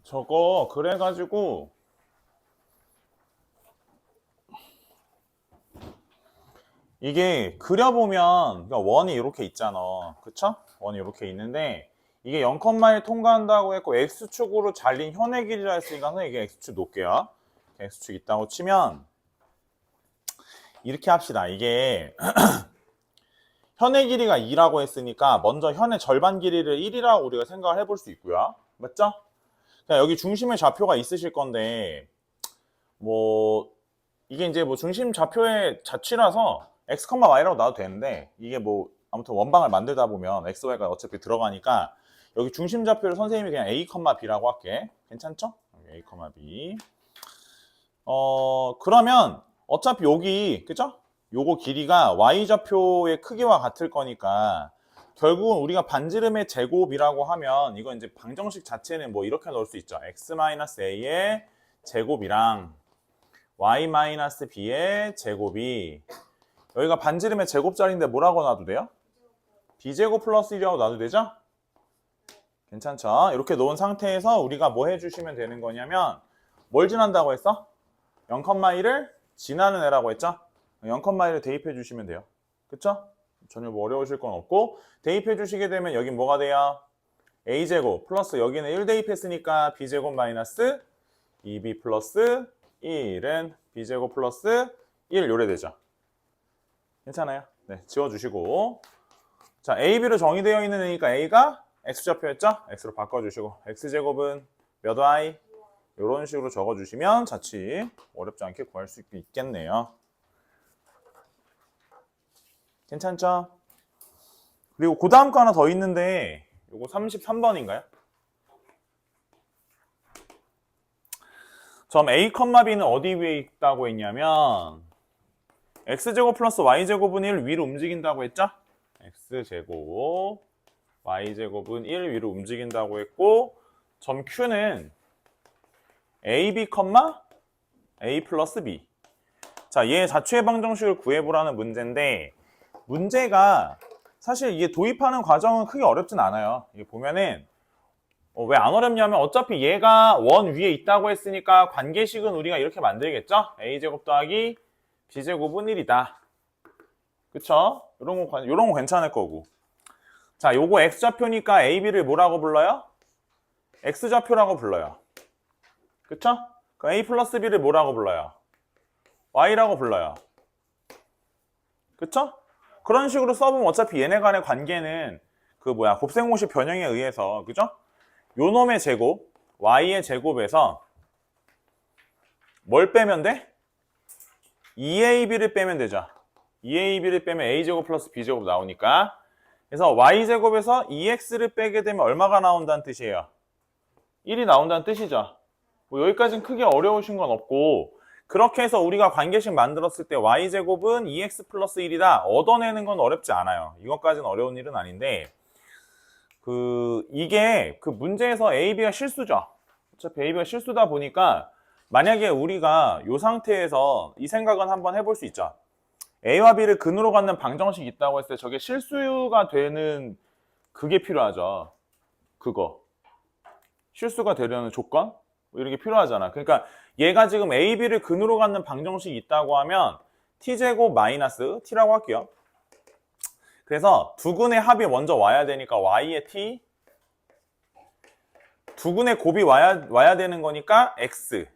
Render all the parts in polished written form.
저거 그래가지고 이게 그려보면 그러니까 원이 이렇게 있잖아. 그쵸? 원이 이렇게 있는데 이게 0,1 통과한다고 했고 x축으로 잘린 현의 길이라 했으니까 이게 x축 놓을게요. x축 있다고 치면 이렇게 합시다. 이게 현의 길이가 2라고 했으니까 먼저 현의 절반 길이를 1이라고 우리가 생각을 해볼 수 있고요. 맞죠? 그러니까 여기 중심의 좌표가 있으실 건데 뭐 이게 이제 뭐 중심 좌표의 자취라서 x, y라고 놔도 되는데 이게 뭐 아무튼 원방을 만들다 보면 x, y가 어차피 들어가니까 여기 중심 좌표를 선생님이 그냥 a, b라고 할게. 괜찮죠? a, b. 그러면 어차피 여기 그죠? 요거 길이가 y좌표의 크기와 같을 거니까 결국은 우리가 반지름의 제곱이라고 하면 이건 이제 방정식 자체는 뭐 이렇게 넣을 수 있죠. x-a의 제곱이랑 y-b의 제곱이 여기가 반지름의 제곱자리인데 뭐라고 놔도 돼요? b제곱 플러스 1이라고 놔도 되죠? 괜찮죠? 이렇게 놓은 상태에서 우리가 뭐 해주시면 되는 거냐면 뭘 지난다고 했어? 0,1을 지나는 애라고 했죠? 0,1을 대입해 주시면 돼요. 그쵸? 전혀 뭐 어려우실 건 없고 대입해 주시게 되면 여긴 뭐가 돼요? a제곱 플러스 여기는 1 대입했으니까 b제곱 마이너스 2b 플러스 1은 b제곱 플러스 1 요래 되죠. 괜찮아요? 네, 지워주시고 자, a, b로 정의되어 있는 애니까 a가 x좌표였죠? x로 바꿔주시고 x제곱은 몇 y? 이런 식으로 적어주시면 자칫 어렵지 않게 구할 수 있겠네요. 괜찮죠? 그리고 그 다음 거 하나 더 있는데 이거 33번인가요? 점 a, b는 어디 위에 있다고 했냐면 x제곱 플러스 y제곱은 1 위로 움직인다고 했죠? x제곱 y제곱은 1 위로 움직인다고 했고 점 q는 ab, a 플러스 b. 자, 얘 자취의 방정식을 구해보라는 문제인데 문제가 사실 이게 도입하는 과정은 크게 어렵진 않아요. 이게 보면은 왜 안 어렵냐면 어차피 얘가 원 위에 있다고 했으니까 관계식은 우리가 이렇게 만들겠죠? a제곱 더하기 b제곱은 1이다. 그쵸? 요런 거 괜찮을 거고. 자, 요거 x좌표니까 ab를 뭐라고 불러요? x좌표라고 불러요. 그쵸? 그럼 a 플러스 b를 뭐라고 불러요? y라고 불러요. 그쵸? 그런 식으로 써보면 어차피 얘네 간의 관계는 곱셈공식 변형에 의해서 그죠? 요 놈의 제곱, y의 제곱에서 뭘 빼면 돼? 2ab를 빼면 되죠. 2ab를 빼면 a제곱 플러스 b제곱 나오니까 그래서 y제곱에서 2x를 빼게 되면 얼마가 나온다는 뜻이에요? 1이 나온다는 뜻이죠. 뭐 여기까지는 크게 어려우신 건 없고 그렇게 해서 우리가 관계식 만들었을 때 y제곱은 2x 플러스 1이다 얻어내는 건 어렵지 않아요. 이것까지는 어려운 일은 아닌데 이게 그 문제에서 a, b가 실수죠. 어차피 a, b가 실수다 보니까 만약에 우리가 이 상태에서 이 생각은 한번 해볼 수 있죠. a와 b를 근으로 갖는 방정식이 있다고 했을 때 저게 실수가 되는 그게 필요하죠. 그거 실수가 되려는 조건? 뭐 이런 게 필요하잖아. 그러니까 얘가 지금 a, b를 근으로 갖는 방정식이 있다고 하면 t제곱 마이너스 t라고 할게요. 그래서 두근의 합이 먼저 와야 되니까 y의 t 두근의 곱이 와야 되는 거니까 x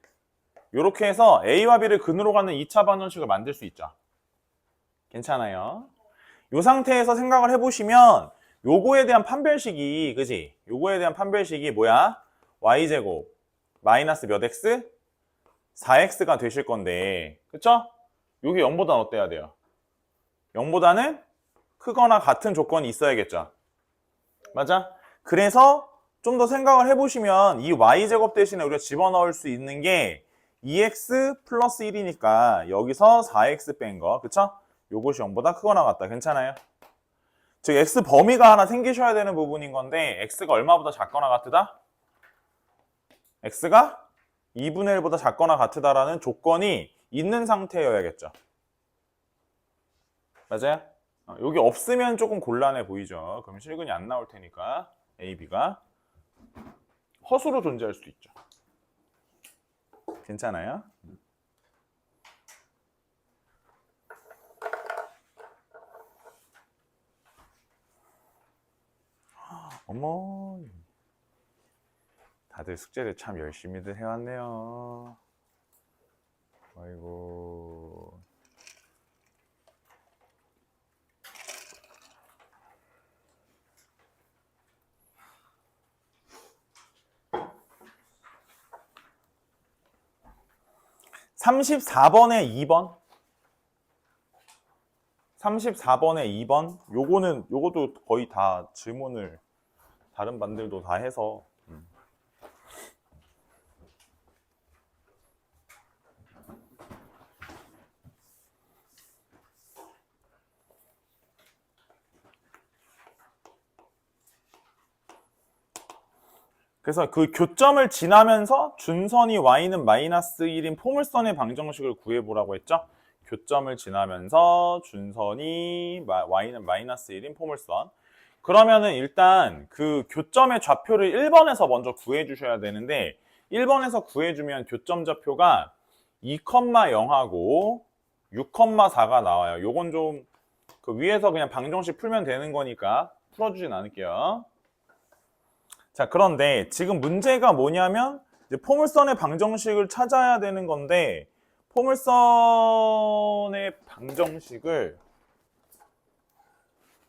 이렇게 해서 a와 b를 근으로 갖는 2차 방정식을 만들 수 있죠. 괜찮아요. 이 상태에서 생각을 해보시면 요거에 대한 판별식이 그지? 요거에 대한 판별식이 뭐야? y제곱 마이너스 몇 x? 4x가 되실 건데 그쵸? 요게 0보다는 어때야 돼요? 0보다는 크거나 같은 조건이 있어야겠죠. 맞아? 그래서 좀 더 생각을 해보시면 이 y제곱 대신에 우리가 집어넣을 수 있는 게 2x 플러스 1이니까 여기서 4x 뺀 거 그쵸? 요것이 0보다 크거나 같다. 괜찮아요? 즉 x 범위가 하나 생기셔야 되는 부분인 건데 x가 얼마보다 작거나 같으다? x가 2분의 1보다 작거나 같으다라는 조건이 있는 상태여야겠죠. 맞아요? 여기 없으면 조금 곤란해 보이죠. 그럼 실근이 안 나올 테니까 A, B가 컷으로 존재할 수도 있죠. 괜찮아요? 어머, 다들 숙제를 참 열심히들 해왔네요. 아이고. (34번에) 2번 34번에 2번 요것도 거의 다 질문을 다른 반들도 다 해서 그래서 그 교점을 지나면서 준선이 y는 마이너스 1인 포물선의 방정식을 구해보라고 했죠. 교점을 지나면서 준선이 y는 마이너스 1인 포물선. 그러면은 일단 그 교점의 좌표를 1번에서 먼저 구해주셔야 되는데 1번에서 구해주면 교점 좌표가 2,0하고 6,4가 나와요. 요건 좀 그 위에서 그냥 방정식 풀면 되는 거니까 풀어주진 않을게요. 자, 그런데 지금 문제가 뭐냐면 이제 포물선의 방정식을 찾아야 되는 건데 포물선의 방정식을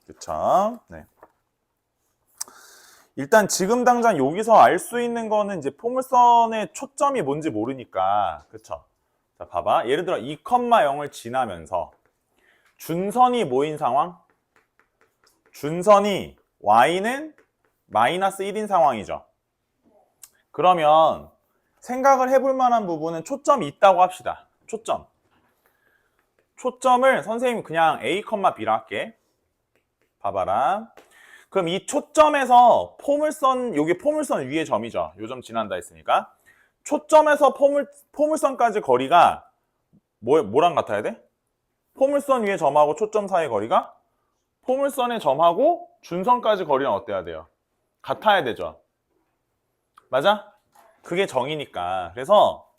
그쵸? 네. 일단 지금 당장 여기서 알 수 있는 거는 이제 포물선의 초점이 뭔지 모르니까 그쵸? 자, 봐봐. 예를 들어 2,0을 지나면서 준선이 뭐인 상황? 준선이 y는 마이너스 1인 상황이죠. 그러면 생각을 해볼 만한 부분은 초점이 있다고 합시다. 초점을 선생님 그냥 A, B라 할게. 봐봐라. 그럼 이 초점에서 포물선, 여기 포물선 위의 점이죠. 요 점 지난다 했으니까. 초점에서 포물선까지 거리가 뭐랑 같아야 돼? 포물선 위의 점하고 초점 사이의 거리가 포물선의 점하고 준선까지 거리는 어때야 돼요? 같아야 되죠. 맞아? 그게 정이니까. 그래서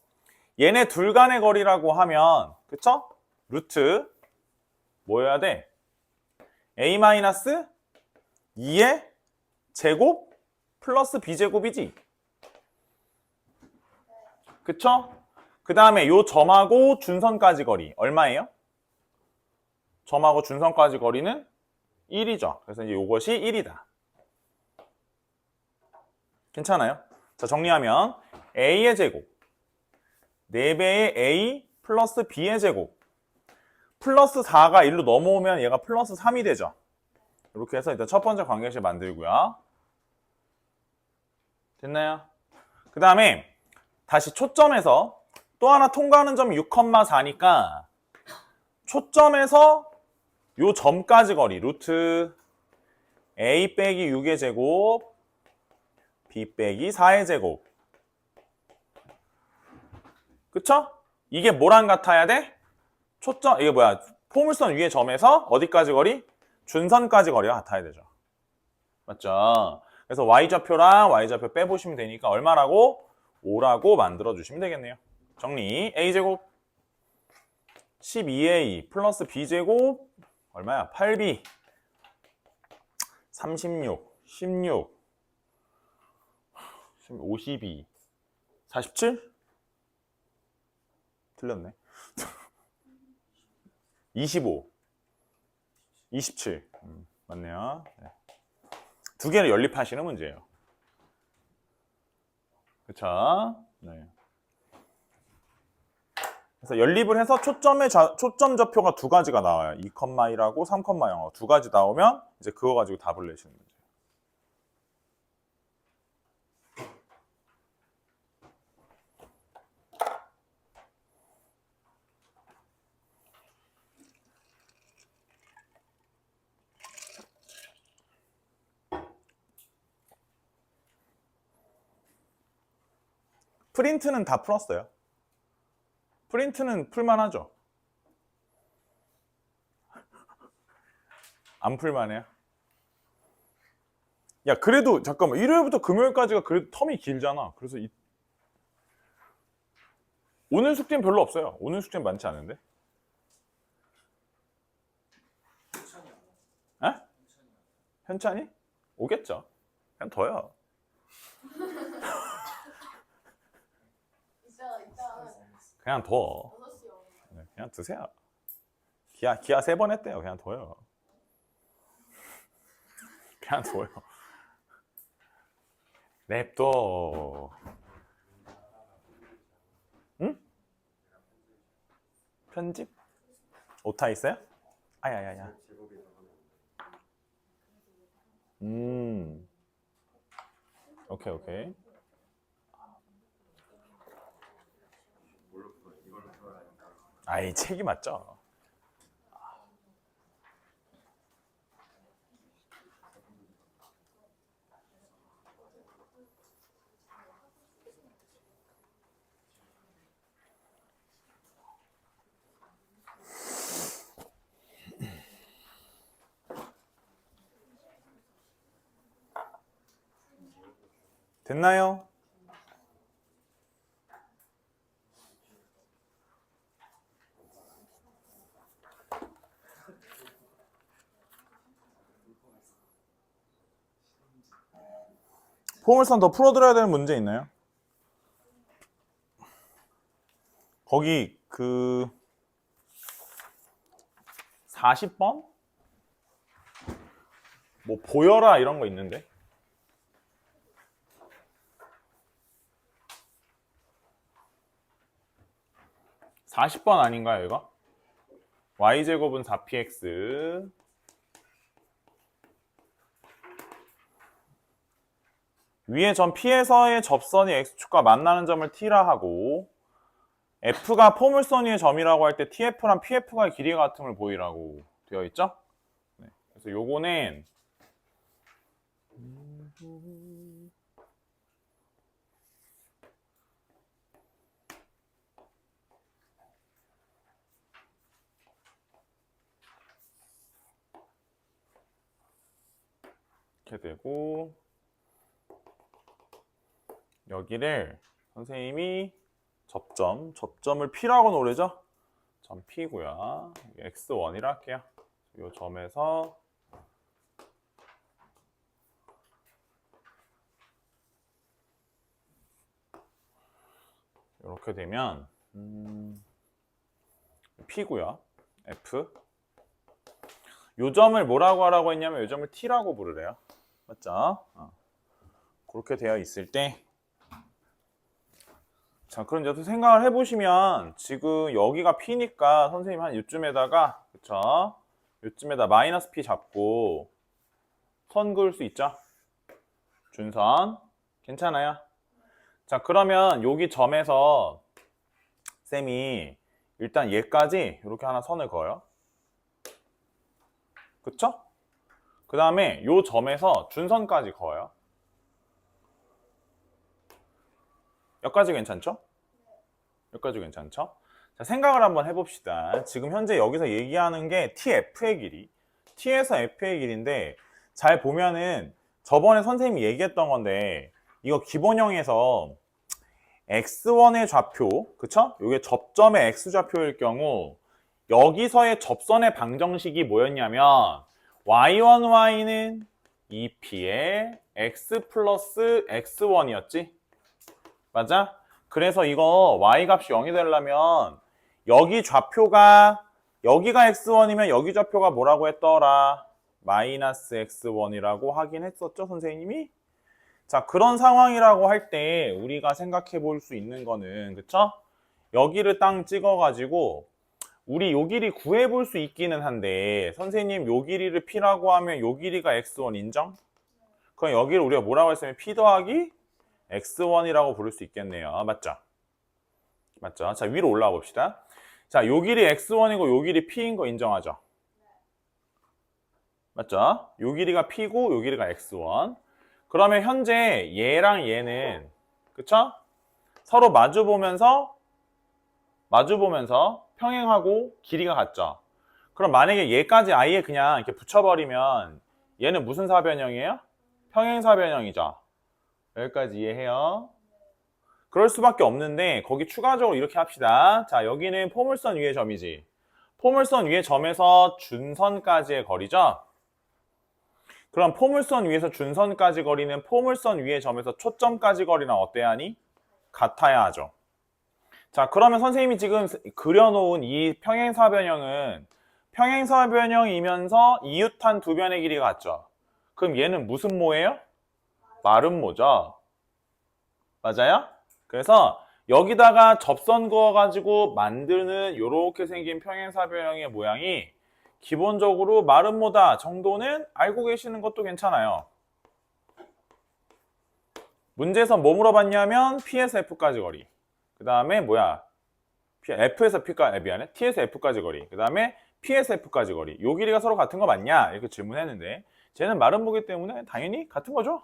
얘네 둘 간의 거리라고 하면 그쵸? 루트 뭐여야 돼? a-2의 제곱 플러스 b제곱이지. 그쵸? 그 다음에 요 점하고 준선까지 거리 얼마예요? 점하고 준선까지 거리는 1이죠. 그래서 이제 요것이 1이다. 괜찮아요? 자, 정리하면 a의 제곱 4배의 a 플러스 b의 제곱 플러스 4가 1로 넘어오면 얘가 플러스 3이 되죠. 이렇게 해서 일단 첫 번째 관계식 만들고요. 됐나요? 그 다음에 다시 초점에서 또 하나 통과하는 점이 6,4니까 초점에서 요 점까지 거리 루트 a 빼기 6의 제곱 b 빼기 4의 제곱 그쵸? 이게 뭐랑 같아야 돼? 초점, 이게 뭐야? 포물선 위의 점에서 어디까지 거리? 준선까지 거리가 같아야 되죠. 맞죠? 그래서 y좌표랑 y좌표 빼보시면 되니까 얼마라고? 5라고 만들어주시면 되겠네요. 정리. a제곱 12a 플러스 b제곱 얼마야? 8b 36 16 52 47? 틀렸네. 25 27 맞네요. 네. 두 개를 연립하시는 문제예요. 그쵸? 네. 그래서 연립을 해서 초점 좌표가 두 가지가 나와요. 2,1하고 3,0 두 가지 나오면 이제 그거 가지고 답을 내시는 문제예요. 프린트는 다 풀었어요. 프린트는 풀만하죠? 안 풀만해요? 야, 그래도 잠깐만. 일요일부터 금요일까지가 그래도 텀이 길잖아. 그래서 오늘 숙제는 별로 없어요. 오늘 숙제는 많지 않은데. 에? 현찬이? 오겠죠. 그냥 둬요. 그냥 둬. 네, 그냥 드세요. 기아 3번 했대요. 그냥 둬요. 그냥 둬요. 냅둬. 응? 편집? 오타 있어요? 아야야야. 오케이. 아이, 책이 맞죠? 됐나요? 포물선 더 풀어드려야 되는 문제 있나요? 거기 40번? 뭐 보여라 이런 거 있는데. 40번 아닌가요, 이거? y제곱은 4px 위에 점 P에서의 접선이 x축과 만나는 점을 T라 하고 F가 포물선 위의 점이라고 할 때 TF랑 PF가 길이가 같음을 보이라고 되어 있죠? 네. 그래서 요거는 이렇게 되고 여기를 선생님이 접점을 P라고 노래죠? 점 P고요. X1이라 할게요. 이 점에서 이렇게 되면 P고요. F. 요 점을 뭐라고 하라고 했냐면 요 점을 T라고 부르래요. 맞죠? 그렇게 되어 있을 때 자, 그럼 이제 생각을 해보시면 지금 여기가 P니까 선생님 한 이쯤에다가 그쵸? 이쯤에다 마이너스 P 잡고 선 그을 수 있죠? 준선 괜찮아요? 자, 그러면 여기 점에서 쌤이 일단 얘까지 이렇게 하나 선을 그어요. 그쵸? 그 다음에 요 점에서 준선까지 그어요. 여기까지 괜찮죠? 여기까지 괜찮죠? 자, 생각을 한번 해봅시다. 지금 현재 여기서 얘기하는 게 TF의 길이, T에서 F의 길인데 잘 보면은 저번에 선생님이 얘기했던 건데 이거 기본형에서 X1의 좌표, 그쵸? 이게 접점의 X좌표일 경우 여기서의 접선의 방정식이 뭐였냐면 Y1Y는 2P의 X 플러스 X1이었지? 맞아? 그래서 이거 Y값이 0이 되려면 여기 좌표가 여기가 X1이면 여기 좌표가 뭐라고 했더라? 마이너스 X1이라고 하긴 했었죠, 선생님이? 자, 그런 상황이라고 할 때 우리가 생각해 볼 수 있는 거는 그쵸? 여기를 땅 찍어가지고 우리 요 길이 구해 볼 수 있기는 한데 선생님 요 길이를 P라고 하면 요 길이가 X1 인정? 그럼 여기를 우리가 뭐라고 했으면 P 더하기 X1이라고 부를 수 있겠네요. 맞죠? 맞죠? 자, 위로 올라와 봅시다. 자, 요 길이 X1이고 요 길이 P인 거 인정하죠? 맞죠? 요 길이가 P고 요 길이가 X1. 그러면 현재 얘랑 얘는 그쵸? 서로 마주보면서 평행하고 길이가 같죠? 그럼 만약에 얘까지 아예 그냥 이렇게 붙여버리면 얘는 무슨 사변형이에요? 평행사 변형이죠. 여기까지 이해해요? 그럴 수밖에 없는데 거기 추가적으로 이렇게 합시다. 자, 여기는 포물선 위의 점이지. 포물선 위의 점에서 준선까지의 거리죠. 그럼 포물선 위에서 준선까지 거리는 포물선 위의 점에서 초점까지 거리랑 어때야 하니? 같아야 하죠. 자, 그러면 선생님이 지금 그려놓은 이 평행사 변형은 평행사 변형이면서 이웃한 두 변의 길이가 같죠. 그럼 얘는 무슨 모예요? 마름모죠. 맞아요? 그래서 여기다가 접선 그어가지고 만드는 이렇게 생긴 평행사 변형의 모양이 기본적으로 마름모다 정도는 알고 계시는 것도 괜찮아요. 문제에서 뭐 물어봤냐면 P에서 F까지 거리. 그 다음에 뭐야? F에서 P까지, 미안해. T에서 F까지 거리. 그 다음에 P에서 F까지 거리. 요 길이가 서로 같은 거 맞냐? 이렇게 질문했는데 쟤는 마름모기 때문에 당연히 같은 거죠.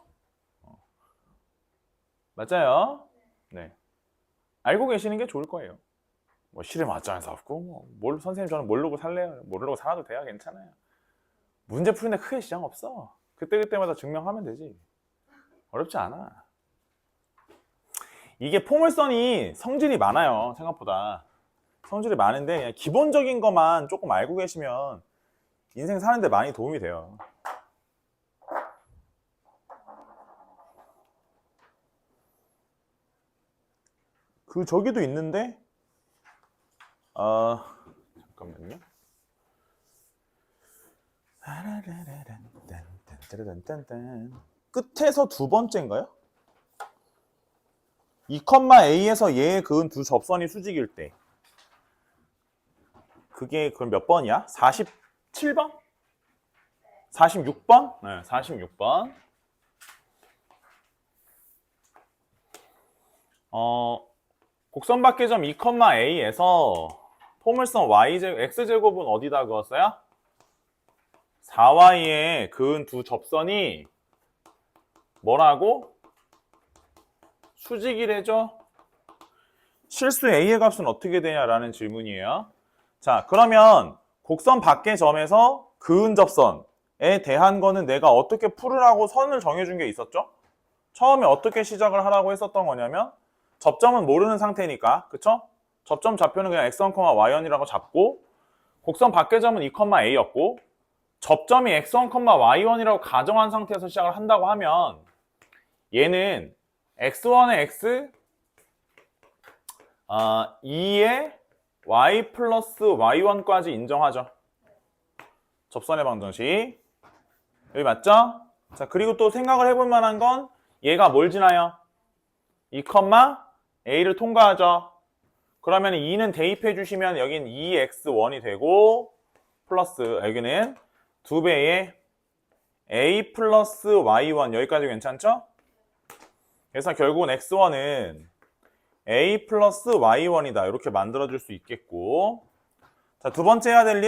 맞아요. 네. 알고 계시는 게 좋을 거예요. 뭐 실에 맞자는 사 없고 선생님 저는 모르고 살래요. 모르고 살아도 돼요. 괜찮아요. 문제 푸는데 크게 지장 없어. 그때그때마다 증명하면 되지. 어렵지 않아. 이게 포물선이 성질이 많아요. 생각보다. 성질이 많은데 그냥 기본적인 것만 조금 알고 계시면 인생 사는데 많이 도움이 돼요. 저기도 있는데 잠깐만요. 끝에서 두 번째인가요? 2,A에서 얘에 그은 두 접선이 수직일 때 그게 그럼 몇 번이야? 47번? 46번? 네, 46번. 곡선 밖의 점 2,A에서 포물선 X제곱은 어디다 그었어요? 4Y에 그은 두 접선이 뭐라고? 수직이래죠? 실수 A의 값은 어떻게 되냐라는 질문이에요. 자, 그러면 곡선 밖의 점에서 그은 접선에 대한 거는 내가 어떻게 풀으라고 선을 정해준 게 있었죠? 처음에 어떻게 시작을 하라고 했었던 거냐면 접점은 모르는 상태니까, 그쵸? 접점 좌표는 그냥 x1, y1이라고 잡고 곡선 밖의 점은 2,A였고 접점이 x1, y1이라고 가정한 상태에서 시작을 한다고 하면 얘는 x1의 x 2의 y 플러스 y1까지 인정하죠. 접선의 방정식 여기 맞죠? 자, 그리고 또 생각을 해볼 만한 건 얘가 뭘 지나요? 2,A를 통과하죠. 그러면 2는 대입해 주시면 여긴 2x1이 되고 플러스 여기는 2배의 a 플러스 y1 여기까지 괜찮죠? 그래서 결국은 x1은 a 플러스 y1이다 이렇게 만들어줄 수 있겠고 자, 두 번째 해야 될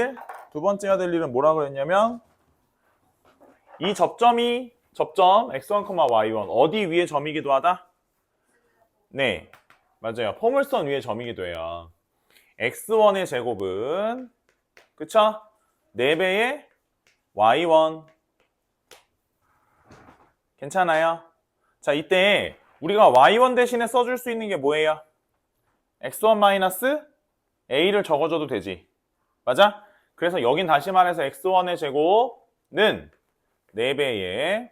일은 뭐라 그랬냐면 이 접점 x1, y1 어디 위의 점이기도 하다? 네, 맞아요. 포물선 위의 점이기도 해요. x1의 제곱은 그쵸? 4배의 y1 괜찮아요? 자, 이때 우리가 y1 대신에 써줄 수 있는 게 뭐예요? x1 a를 적어줘도 되지. 맞아? 그래서 여긴 다시 말해서 x1의 제곱은 4배의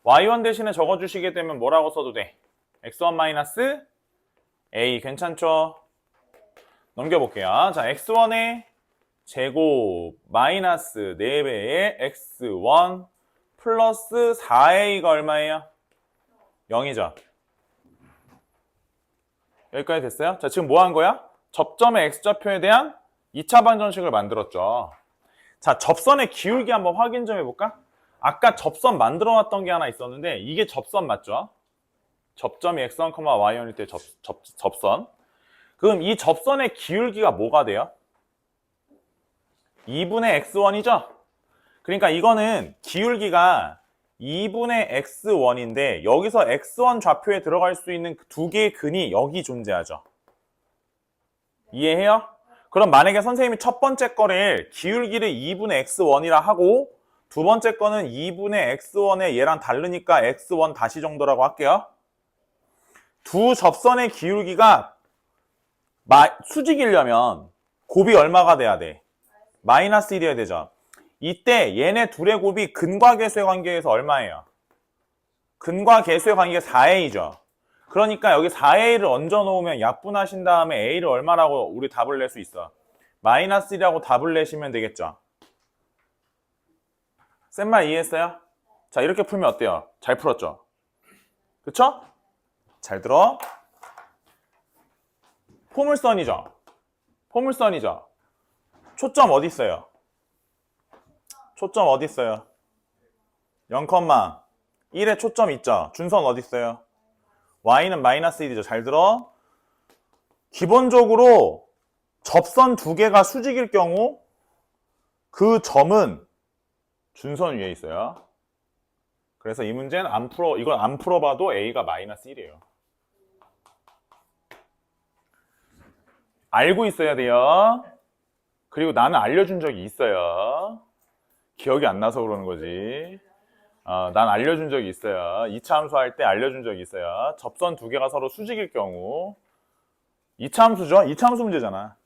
y1 대신에 적어주시게 되면 뭐라고 써도 돼? x1 a 괜찮죠? 넘겨볼게요. 자, x1의 제곱 마이너스 4배의 x1 플러스 4a가 얼마예요? 0이죠. 여기까지 됐어요? 자, 지금 뭐 한 거야? 접점의 x좌표에 대한 2차 방정식을 만들었죠. 자, 접선의 기울기 한번 확인 좀 해볼까? 아까 접선 만들어 놨던 게 하나 있었는데 이게 접선 맞죠? 접점이 x1, y1일 때 접선. 그럼 이 접선의 기울기가 뭐가 돼요? 2분의 x1이죠? 그러니까 이거는 기울기가 2분의 x1인데 여기서 x1 좌표에 들어갈 수 있는 두 개의 근이 여기 존재하죠. 이해해요? 그럼 만약에 선생님이 첫 번째 거를 기울기를 2분의 x1이라 하고 두 번째 거는 2분의 x1에 얘랑 다르니까 x1 다시 정도라고 할게요. 두 접선의 기울기가 수직이려면 곱이 얼마가 돼야 돼? 마이너스 1이어야 되죠. 이때 얘네 둘의 곱이 근과 계수의 관계에서 얼마예요? 근과 계수의 관계가 4a죠. 그러니까 여기 4a를 얹어 놓으면 약분하신 다음에 a를 얼마라고 우리 답을 낼 수 있어? 마이너스 1이라고 답을 내시면 되겠죠. 센 말 이해했어요? 자, 이렇게 풀면 어때요? 잘 풀었죠? 그쵸? 잘 들어. 포물선이죠? 포물선이죠? 초점 어디 있어요? 초점 어디 있어요? 0,1에 초점 있죠? 준선 어디 있어요? y는 마이너스 1이죠. 잘 들어. 기본적으로 접선 두 개가 수직일 경우 그 점은 준선 위에 있어요. 그래서 이 문제는 이걸 안 풀어봐도 a가 마이너스 1이에요. 알고 있어야 돼요. 그리고 나는 알려준 적이 있어요. 기억이 안 나서 그러는 거지. 난 알려준 적이 있어요. 2차 함수 할 때 알려준 적이 있어요. 접선 두 개가 서로 수직일 경우 2차 함수죠? 2차 함수 문제잖아.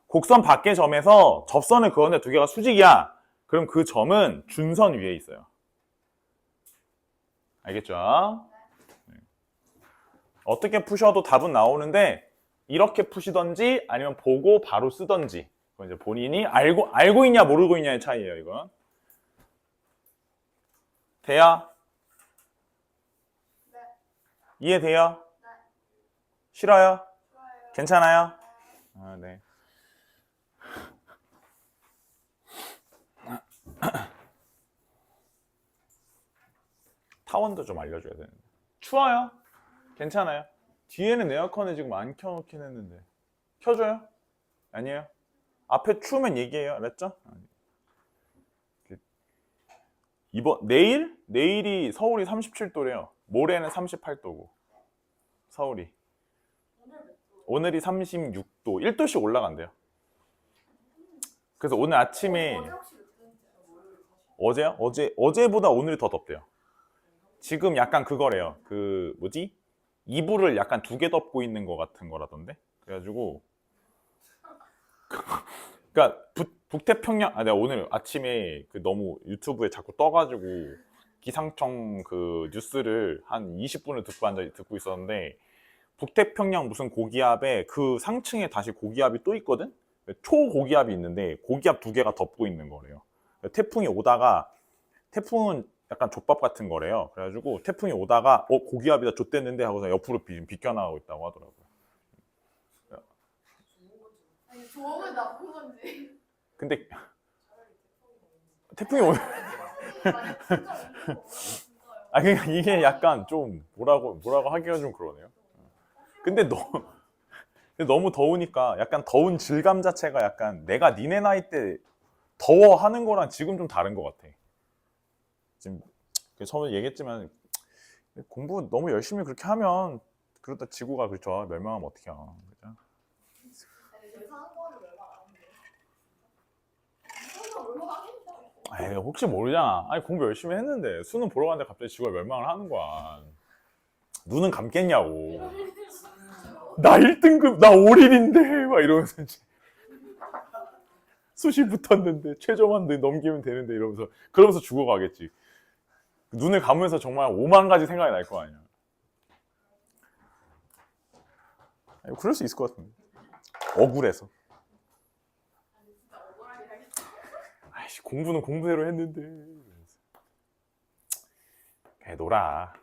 곡선 밖의 점에서 접선을 그었는데 두 개가 수직이야. 그럼 그 점은 준선 위에 있어요. 알겠죠? 어떻게 푸셔도 답은 나오는데 이렇게 푸시던지 아니면 보고 바로 쓰던지 그건 이제 본인이 알고 있냐 모르고 있냐의 차이예요. 이건 돼요? 네. 이해돼요? 네. 싫어요? 좋아요. 괜찮아요? 네. 타원도 좀 알려줘야 되는데. 추워요? 괜찮아요? 뒤에는 에어컨을 지금 안 켜놓긴 했는데. 켜줘요? 아니에요? 앞에 추우면 얘기해요. 알았죠? 내일이 서울이 37도래요. 모레는 38도고. 서울이. 오늘이 36도. 1도씩 올라간대요. 그래서 오늘 아침에 어제요? 어제보다 오늘이 더 덥대요. 지금 약간 그거래요. 이불을 약간 두 개 덮고 있는 것 같은 거라던데. 그래가지고 그러니까 북태평양 내가 오늘 아침에 너무 유튜브에 자꾸 떠가지고 기상청 뉴스를 한 20분을 듣고 있었는데 북태평양 무슨 고기압에 그 상층에 다시 고기압이 또 있거든. 초고기압이 있는데 고기압 두 개가 덮고 있는 거래요. 태풍이 오다가 태풍은 약간 족밥 같은 거래요. 그래가지고 태풍이 오다가 고기압이다 좆됐는데 하고서 옆으로 비껴나가고 있다고 하더라고요. 아니 좋은 나쁜 건지. 근데 태풍이 오면 그러니까 이게 약간 좀 뭐라고 하기가 좀 그러네요. 근데 너무 더우니까 약간 더운 질감 자체가 약간 내가 니네 나이 때 더워하는 거랑 지금 좀 다른 것 같아. 지금 처음에 얘기했지만 공부 너무 열심히 그렇게 하면 그러다 지구가 그렇죠 멸망하면 어떡해요. 그죠? 혹시 모르잖아. 아니 공부 열심히 했는데 수능 보러 갔는데 갑자기 지구가 멸망을 하는 거야. 눈은 감겠냐고. 나 1등급 나 5일인데 막 이러면서 이제 수시 붙었는데 최저만 넘기면 되는데 이러면서 그러면서 죽어가겠지. 눈을 감으면서 정말 5만 가지 생각이 날 거 아니야. 그럴 수 있을 것 같은데. 억울해서. 아이씨, 공부는 공부대로 했는데. 그래, 놀아.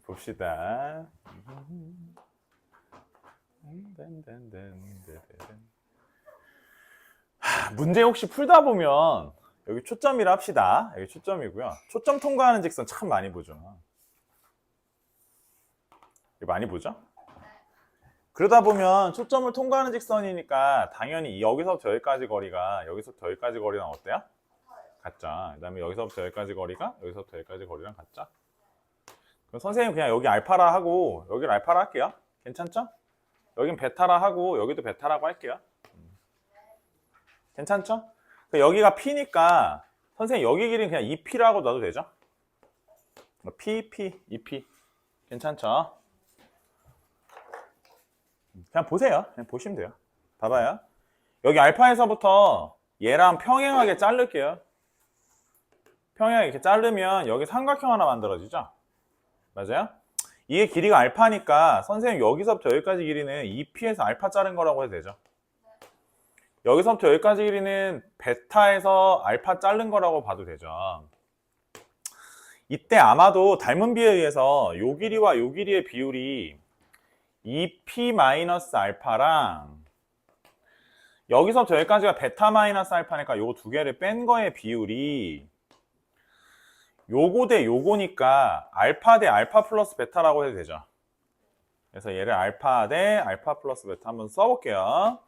봅시다. 문제 혹시 풀다 보면 여기 초점이라 합시다. 여기 초점이고요. 초점 통과하는 직선 참 많이 보죠. 많이 보죠? 그러다 보면 초점을 통과하는 직선이니까 당연히 여기서부터 여기까지 거리가 여기서부터 여기까지 거리랑 어때요? 같죠. 그 다음에 여기서부터 여기까지 거리가 여기서부터 여기까지 거리랑 같죠. 그럼 선생님 그냥 여기 알파라 하고 여기를 알파라 할게요. 괜찮죠? 여긴 베타라 하고 여기도 베타라고 할게요. 괜찮죠? 여기가 P니까 선생님 여기 길이는 그냥 2P라고 놔도 되죠? P, 2P. 괜찮죠? 그냥 보세요. 그냥 보시면 돼요. 봐봐요. 여기 알파에서부터 얘랑 평행하게 자를게요. 평행하게 이렇게 자르면 여기 삼각형 하나 만들어지죠? 맞아요? 이게 길이가 알파니까 선생님 여기서부터 여기까지 길이는 2P에서 알파 자른 거라고 해도 되죠? 여기서부터 여기까지 길이는 베타에서 알파 자른 거라고 봐도 되죠. 이때 아마도 닮은 비에 의해서 요 길이와 요 길이의 비율이 2P-알파랑 여기서부터 여기까지가 베타-알파니까 요 두 개를 뺀 거의 비율이 요거 대 요거니까 알파 대 알파 플러스 베타라고 해도 되죠. 그래서 얘를 알파 대 알파 플러스 베타 한번 써볼게요.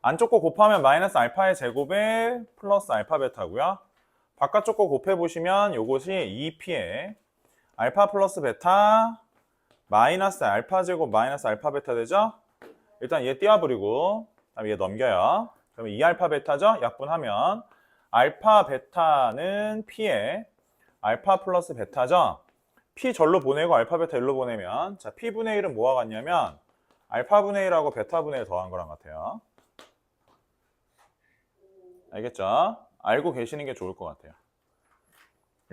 안쪽 거 곱하면 마이너스 알파의 제곱에 플러스 알파 베타고요. 바깥쪽 거 곱해보시면 요것이 2P에 알파 플러스 베타 마이너스 알파 제곱 마이너스 알파 베타 되죠? 일단 얘 띄워버리고 다음에 얘 넘겨요. 그러면 2알파 베타죠? 약분하면 알파 베타는 P에 알파 플러스 베타죠? P 절로 보내고 알파 베타 1로 보내면 자 P분의 1은 뭐와 같냐면 알파분의 1하고 베타분의 1 더한 거랑 같아요. 알겠죠? 알고 계시는 게 좋을 것 같아요.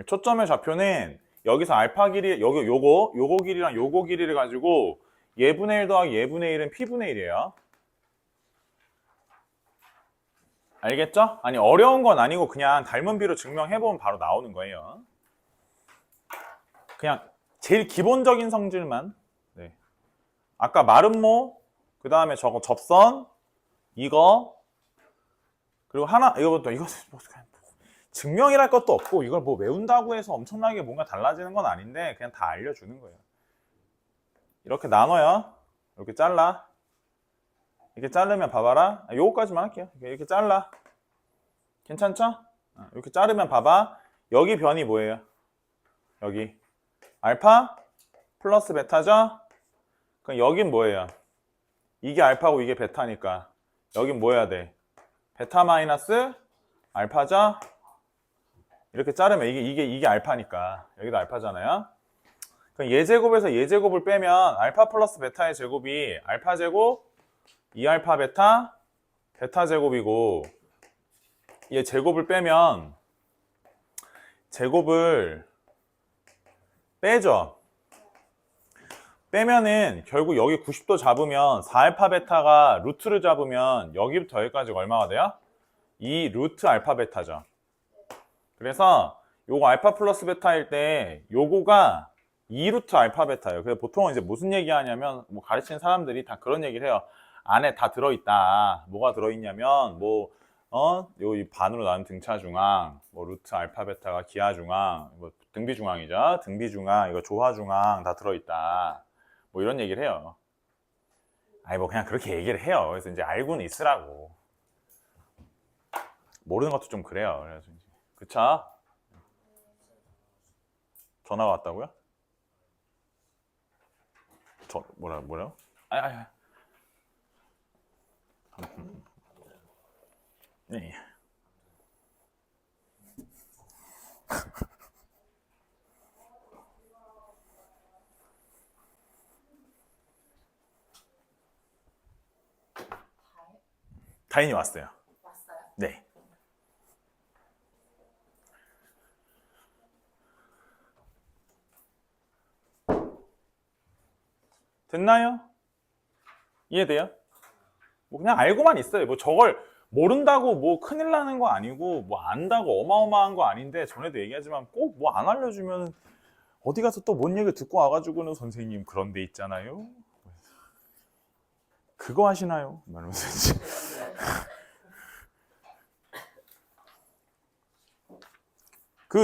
초점의 좌표는 여기서 알파 길이 여기 요거 길이랑 요거 길이를 가지고 얘분의 1 더하기 얘분의 1은 P분의 1이에요. 알겠죠? 아니 어려운 건 아니고 그냥 닮은 비로 증명해보면 바로 나오는 거예요. 그냥 제일 기본적인 성질만 네. 아까 마름모 그 다음에 저거 접선 이거 그리고 하나 이거부터 이거 증명이랄 것도 없고 이걸 뭐 외운다고 해서 엄청나게 뭔가 달라지는 건 아닌데 그냥 다 알려주는 거예요. 이렇게 나눠요. 이렇게 잘라. 이렇게 자르면 봐봐라. 요거까지만 할게요. 이렇게 잘라. 괜찮죠? 이렇게 자르면 봐봐. 여기 변이 뭐예요? 여기 알파 플러스 베타죠? 그럼 여긴 뭐예요? 이게 알파고 이게 베타니까 여긴 뭐 해야 돼? 베타 마이너스 알파죠? 이렇게 자르면 이게 알파니까 여기도 알파잖아요. 그럼 얘 제곱에서 얘 제곱을 빼면 알파 플러스 베타의 제곱이 알파 제곱 2알파 베타 베타 제곱이고 얘 제곱을 빼면 제곱을 빼죠. 빼면은 결국 여기 90도 잡으면 4알파 베타가 루트를 잡으면 여기부터 여기까지가 얼마가 돼요? 2 루트 알파 베타죠. 그래서 요거 알파 플러스 베타일 때 요거가 2 루트 알파 베타예요. 그래서 보통은 이제 무슨 얘기 하냐면 뭐 가르치는 사람들이 다 그런 얘기를 해요. 안에 다 들어있다. 뭐가 들어있냐면 요 반으로 나눈 등차 중앙, 뭐 루트 알파 베타가 기하 중앙, 뭐 등비 중앙이죠. 등비 중앙, 이거 조화 중앙 다 들어있다. 뭐 이런 얘기를 해요. 아니 뭐 그냥 그렇게 얘기를 해요. 그래서 이제 알고는 있으라고. 모르는 것도 좀 그래요. 그래서 이제 그쵸? 전화가 왔다고요? 뭐라고? 아니. 네. 다인이 왔어요. 왔어요? 네. 됐나요? 이해돼요? 뭐 그냥 알고만 있어요. 뭐 저걸 모른다고 뭐 큰일 나는 거 아니고 뭐 안다고 어마어마한 거 아닌데 전에도 얘기하지만 꼭 뭐 안 알려주면 어디 가서 또 뭔 얘기 듣고 와가지고는 선생님 그런 데 있잖아요. 그거 하시나요? 말하면서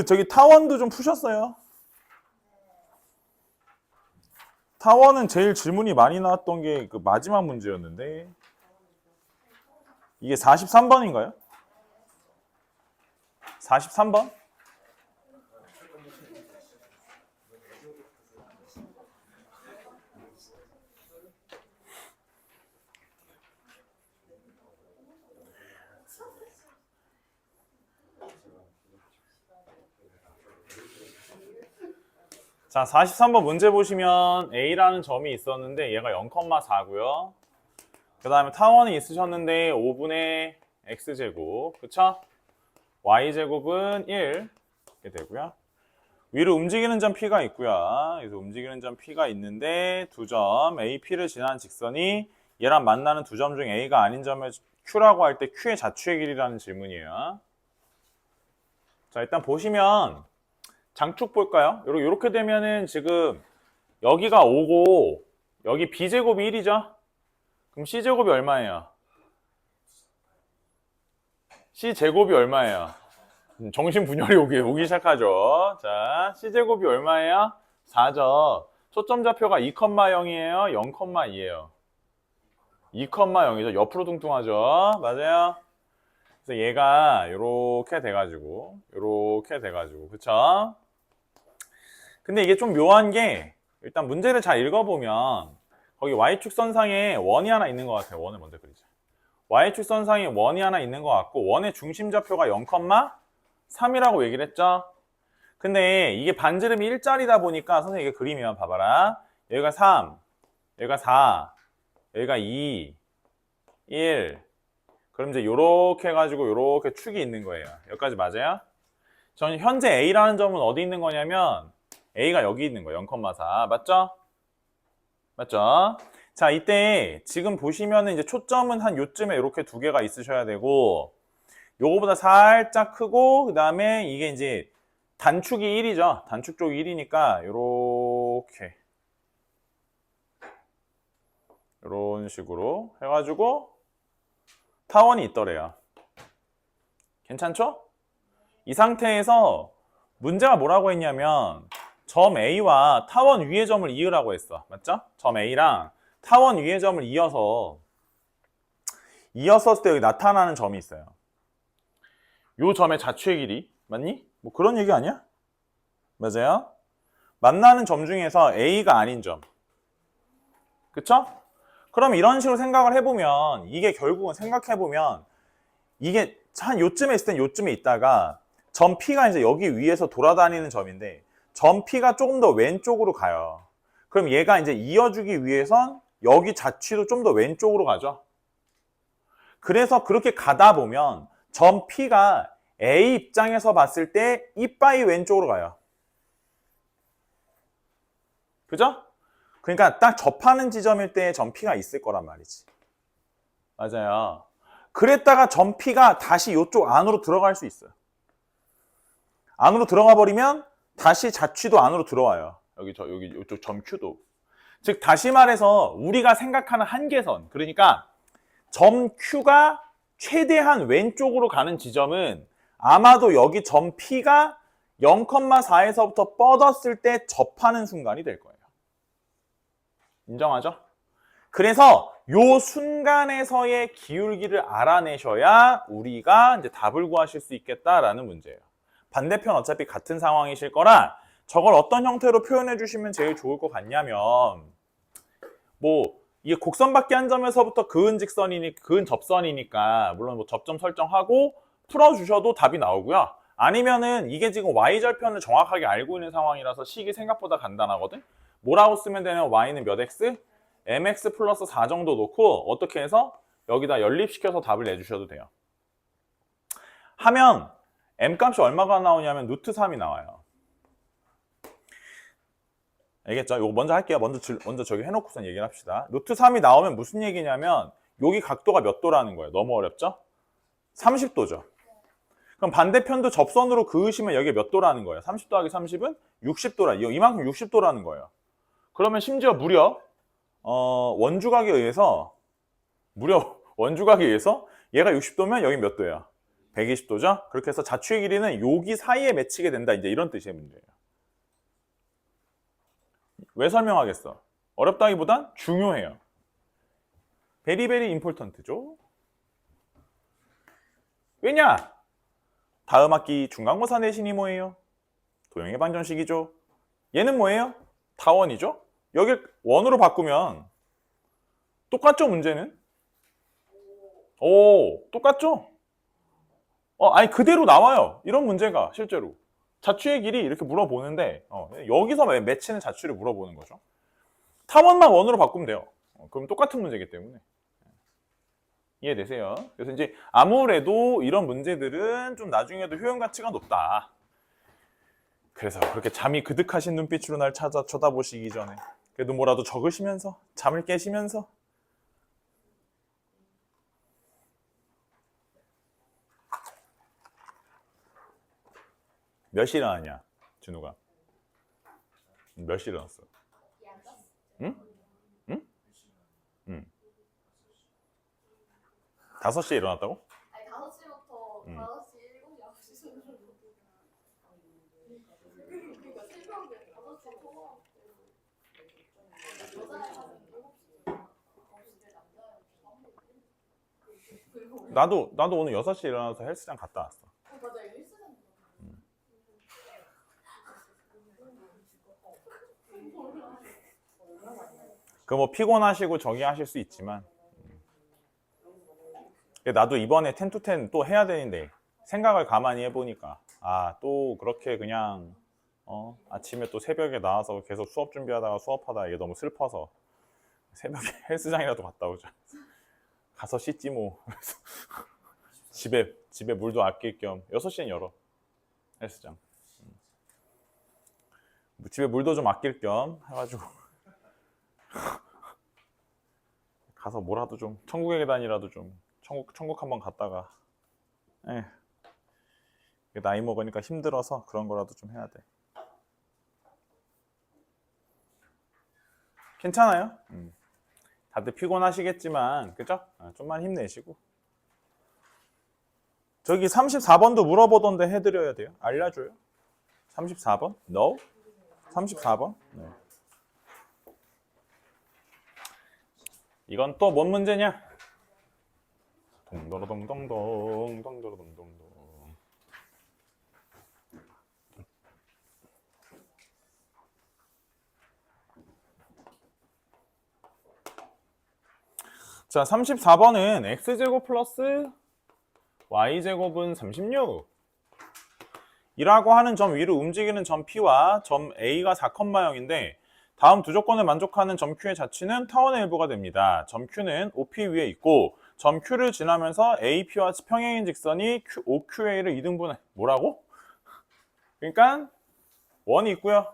저기 타원도 좀 푸셨어요? 타원은 제일 질문이 많이 나왔던 게 그 마지막 문제였는데 이게 43번인가요? 43번? 자, 43번 문제 보시면 A라는 점이 있었는데 얘가 0,4고요. 그 다음에 타원이 있으셨는데 5분의 X제곱, 그쵸? Y제곱은 1 이렇게 되고요. 위로 움직이는 점 P가 있고요. 그래서 움직이는 점 P가 있는데 두 점 A, P를 지나는 직선이 얘랑 만나는 두 점 중 A가 아닌 점을 Q라고 할 때 Q의 자추의 길이라는 질문이에요. 자, 일단 보시면 장축 볼까요? 요렇게 되면은 지금 여기가 5고 여기 B제곱이 1이죠? 그럼 C제곱이 얼마예요? C제곱이 얼마예요? 정신분열이 오기 시작하죠. 자, C제곱이 얼마예요? 4죠. 초점 좌표가 2,0이에요? 0,2예요? 2,0이죠. 옆으로 뚱뚱하죠. 맞아요? 그래서 얘가 요렇게 돼가지고 그쵸? 근데 이게 좀 묘한 게 일단 문제를 잘 읽어보면 거기 Y축선상에 원이 하나 있는 것 같아요. 원을 먼저 그리자. Y축선상에 원이 하나 있는 것 같고 원의 중심 좌표가 0,3이라고 얘기를 했죠. 근데 이게 반지름이 일자리다 보니까 선생님 이게 그리면 봐봐라. 여기가 3, 여기가 4, 여기가 2, 1. 그럼 이제 요렇게 해가지고 요렇게 축이 있는 거예요. 여기까지 맞아요? 저는 현재 A라는 점은 어디 있는 거냐면 A가 여기 있는 거예요. 0,4. 맞죠? 맞죠? 자, 이때 지금 보시면은 이제 초점은 한 요쯤에 이렇게 두 개가 있으셔야 되고 요거보다 살짝 크고 그 다음에 이게 이제 단축이 1이죠. 단축 쪽이 1이니까 요렇게 요런 식으로 해가지고 타원이 있더래요. 괜찮죠? 이 상태에서 문제가 뭐라고 했냐면 점 A와 타원 위의 점을 이으라고 했어. 맞죠? 점 A랑 타원 위의 점을 이었을 때 여기 나타나는 점이 있어요. 요 점의 자추의 길이 맞니? 뭐 그런 얘기 아니야? 맞아요? 만나는 점 중에서 A가 아닌 점. 그쵸? 그럼 이런 식으로 생각을 해보면 이게 결국은 생각해보면 이게 한 요쯤에 있을 땐 요쯤에 있다가 점 P가 이제 여기 위에서 돌아다니는 점인데 점 P가 조금 더 왼쪽으로 가요. 그럼 얘가 이제 이어주기 위해선 여기 자취도 좀 더 왼쪽으로 가죠. 그래서 그렇게 가다 보면 점 P가 A 입장에서 봤을 때 이빠이 왼쪽으로 가요. 그죠? 그러니까 딱 접하는 지점일 때 점 P가 있을 거란 말이지. 맞아요. 그랬다가 점 P가 다시 이쪽 안으로 들어갈 수 있어요. 안으로 들어가 버리면 다시 자취도 안으로 들어와요. 여기 이쪽 점 Q도. 즉 다시 말해서 우리가 생각하는 한계선, 그러니까 점 Q가 최대한 왼쪽으로 가는 지점은 아마도 여기 점 P가 0,4에서부터 뻗었을 때 접하는 순간이 될 거예요. 인정하죠? 그래서 요 순간에서의 기울기를 알아내셔야 우리가 이제 답을 구하실 수 있겠다라는 문제예요. 반대편 어차피 같은 상황이실 거라 저걸 어떤 형태로 표현해 주시면 제일 좋을 것 같냐면 뭐 이게 곡선밖에 한 점에서부터 그은 접선이니까 물론 뭐 접점 설정하고 풀어주셔도 답이 나오고요. 아니면은 이게 지금 y절편을 정확하게 알고 있는 상황이라서 식이 생각보다 간단하거든. 뭐라고 쓰면 되냐면 y는 몇 x? mx 플러스 4 정도 놓고 어떻게 해서 여기다 연립시켜서 답을 내주셔도 돼요. 하면 m값이 얼마가 나오냐면 루트 3이 나와요. 알겠죠? 이거 먼저 할게요. 먼저 저기 해놓고선 얘기를 합시다. 루트 3이 나오면 무슨 얘기냐면 여기 각도가 몇 도라는 거예요. 너무 어렵죠? 30도죠. 그럼 반대편도 접선으로 그으시면 여기 몇 도라는 거예요? 30 더하기 30은 60도라. 이만큼 60도라는 거예요. 그러면 심지어 무려 원주각에 의해서 얘가 60도면 여기 몇 도예요? 120도죠? 그렇게 해서 자추의 길이는 여기 사이에 맺히게 된다. 이제 이런 뜻의 문제예요. 왜 설명하겠어? 어렵다기보단 중요해요. 베리베리 임포턴트죠. 왜냐? 다음 학기 중간고사 내신이 뭐예요? 도형의 반전식이죠. 얘는 뭐예요? 타원이죠. 여길 원으로 바꾸면 똑같죠, 문제는? 오, 똑같죠? 아니 그대로 나와요. 이런 문제가 실제로. 자취의 길이 이렇게 물어보는데 여기서 매치는 자취를 물어보는 거죠. 타원만 원으로 바꾸면 돼요. 그럼 똑같은 문제이기 때문에. 이해되세요? 그래서 이제 아무래도 이런 문제들은 좀 나중에도 효용 가치가 높다. 그래서 그렇게 잠이 그득하신 눈빛으로 날 쳐다보시기 전에 그래도 뭐라도 적으시면서 잠을 깨시면서 몇 시 일어나냐, 준우가? 몇 시 일어났어? 응? 응? 응. 5시에 일어났다고? 아니 5시부터 5시, 7시, 9시 수준으로. 그러니까 새벽에 5시에 통화하고 여자애 하면 7시, 9시에 남자애 나도 오늘 6시에 일어나서 헬스장 갔다 왔어. 맞아, 헬스장. 그 뭐 피곤하시고 저기 하실 수 있지만 나도 이번에 10to10 또 해야 되는데 생각을 가만히 해보니까 또 그렇게 그냥 아침에 또 새벽에 나와서 계속 수업 준비하다가 수업하다 이게 너무 슬퍼서 새벽에 헬스장이라도 갔다 오자. 가서 씻지 뭐. 집에 물도 아낄 겸 6시엔 열어 헬스장. 집에 물도 좀 아낄 겸 해가지고 가서 뭐라도 좀 천국의 계단이라도 좀 천국 한번 갔다가 나이 먹으니까 힘들어서 그런 거라도 좀 해야 돼. 괜찮아요? 다들 피곤하시겠지만 그죠? 좀만 힘내시고 저기 34번도 물어보던데 해드려야 돼요? 알려줘요? 34번? No? 34번? 네. 이건 또 뭔 문제냐? 동도로동동동 동도로동동동. 자, 34번은 x제곱 플러스 y제곱은 36 이라고 하는 점 위로 움직이는 점 P와 점 A가 4,0인데 다음 두 조건을 만족하는 점 Q의 자취는 타원의 일부가 됩니다. 점 Q는 OP 위에 있고 점 Q를 지나면서 AP와 평행인 직선이 OQA를 2등분해. 뭐라고? 그러니까 원이 있고요.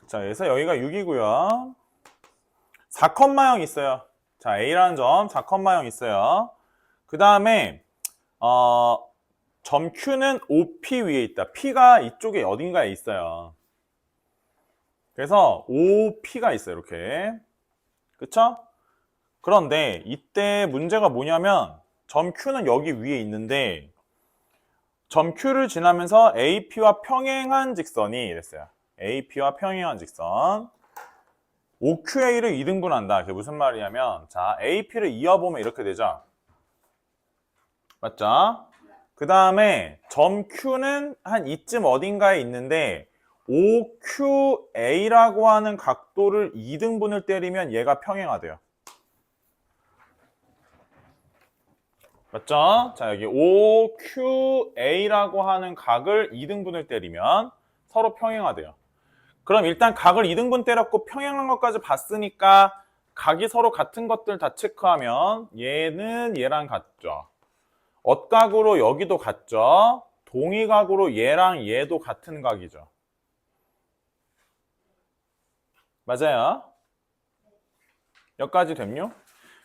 자, 그래서 여기가 6이고요. 4,0 있어요. 자, A라는 점 4,0 있어요. 그 다음에 점 Q는 OP 위에 있다. P가 이쪽에 어딘가에 있어요. 그래서 OP가 있어요. 이렇게. 그쵸? 그런데 이때 문제가 뭐냐면 점 Q는 여기 위에 있는데 점 Q를 지나면서 AP와 평행한 직선이 이랬어요. AP와 평행한 직선 OQA를 2등분한다. 그게 무슨 말이냐면 자, AP를 이어보면 이렇게 되죠. 맞죠? 그 다음에 점 Q는 한 이쯤 어딘가에 있는데 OQA라고 하는 각도를 2등분을 때리면 얘가 평행하대요. 맞죠? 자, 여기 OQA라고 하는 각을 2등분을 때리면 서로 평행하대요. 그럼 일단 각을 2등분 때렸고 평행한 것까지 봤으니까 각이 서로 같은 것들 다 체크하면 얘는 얘랑 같죠. 엇각으로 여기도 같죠. 동의각으로 얘랑 얘도 같은 각이죠. 맞아요? 여기까지 됐요?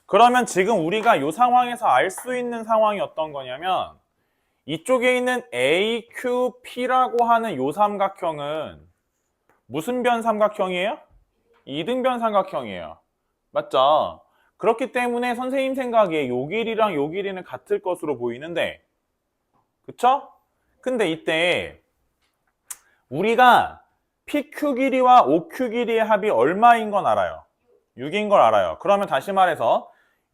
그러면 지금 우리가 이 상황에서 알 수 있는 상황이 어떤 거냐면 이쪽에 있는 AQP라고 하는 요 삼각형은 무슨 변 삼각형이에요? 2등변 삼각형이에요. 맞죠? 그렇기 때문에 선생님 생각에 요 길이랑 요 길이는 같을 것으로 보이는데 그쵸? 근데 이때 우리가 PQ 길이와 OQ 길이의 합이 얼마인 건 알아요. 6인 걸 알아요. 그러면 다시 말해서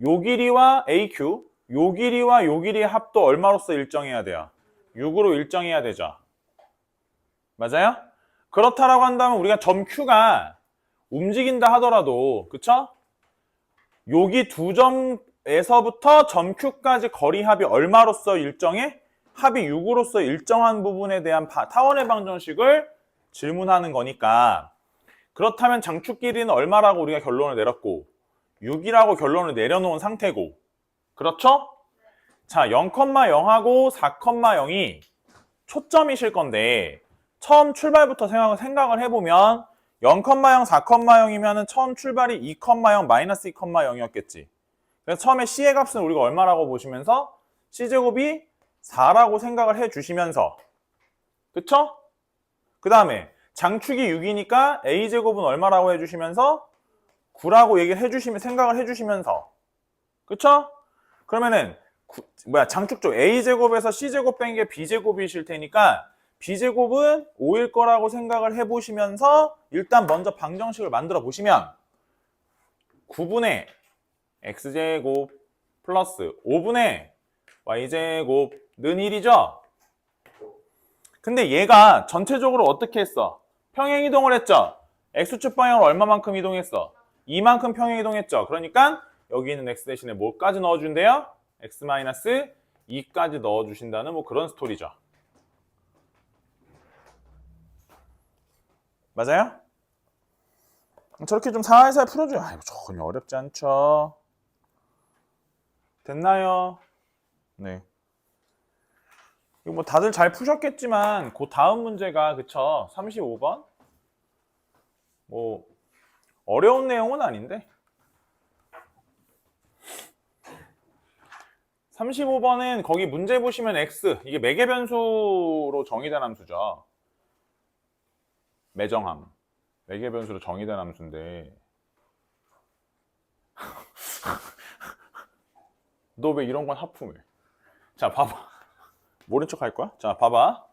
요 길이와 AQ, 요 길이와 요 길이의 합도 얼마로서 일정해야 돼요? 6으로 일정해야 되죠. 맞아요? 그렇다라고 한다면 우리가 점 Q가 움직인다 하더라도 그쵸? 여기 두 점의 Q에서부터 점 Q까지 거리 합이 얼마로서 일정해? 합이 6으로서 일정한 부분에 대한 타원의 방정식을 질문하는 거니까 그렇다면 장축 길이는 얼마라고 우리가 결론을 내렸고 6이라고 결론을 내려놓은 상태고 그렇죠? 자, 0,0하고 4,0이 초점이실 건데 처음 출발부터 생각을 해보면 0,0, 4,0이면 처음 출발이 2,0, 마이너스 2,0이었겠지. 그래서 처음에 C의 값은 우리가 얼마라고 보시면서 C제곱이 4라고 생각을 해주시면서 그쵸? 그 다음에 장축이 6이니까 A제곱은 얼마라고 해주시면서 9라고 얘기를 해주시면 생각을 해주시면서 그쵸? 그러면은 장축 쪽 A제곱에서 C제곱 뺀 게 B제곱이실 테니까 B제곱은 5일 거라고 생각을 해보시면서 일단 먼저 방정식을 만들어 보시면 9분의 X제곱 플러스 5분의 Y제곱는 1이죠? 근데 얘가 전체적으로 어떻게 했어? 평행이동을 했죠? X축 방향으로 얼마만큼 이동했어? 이만큼 평행이동했죠? 그러니까 여기 있는 X 대신에 뭐까지 넣어준대요? X-2까지 넣어주신다는 뭐 그런 스토리죠. 맞아요? 저렇게 좀 살살 풀어줘요. 이거 전혀 어렵지 않죠. 됐나요? 네. 이거 뭐 다들 잘 푸셨겠지만 그 다음 문제가 그쵸? 35번? 뭐 어려운 내용은 아닌데 35번은 거기 문제 보시면 X 이게 매개변수로 정의된 함수죠. 매정함 매개변수로 정의된 함수인데 너 왜 이런 건 하품해? 자 봐봐 모른 척 할 거야? 자 봐봐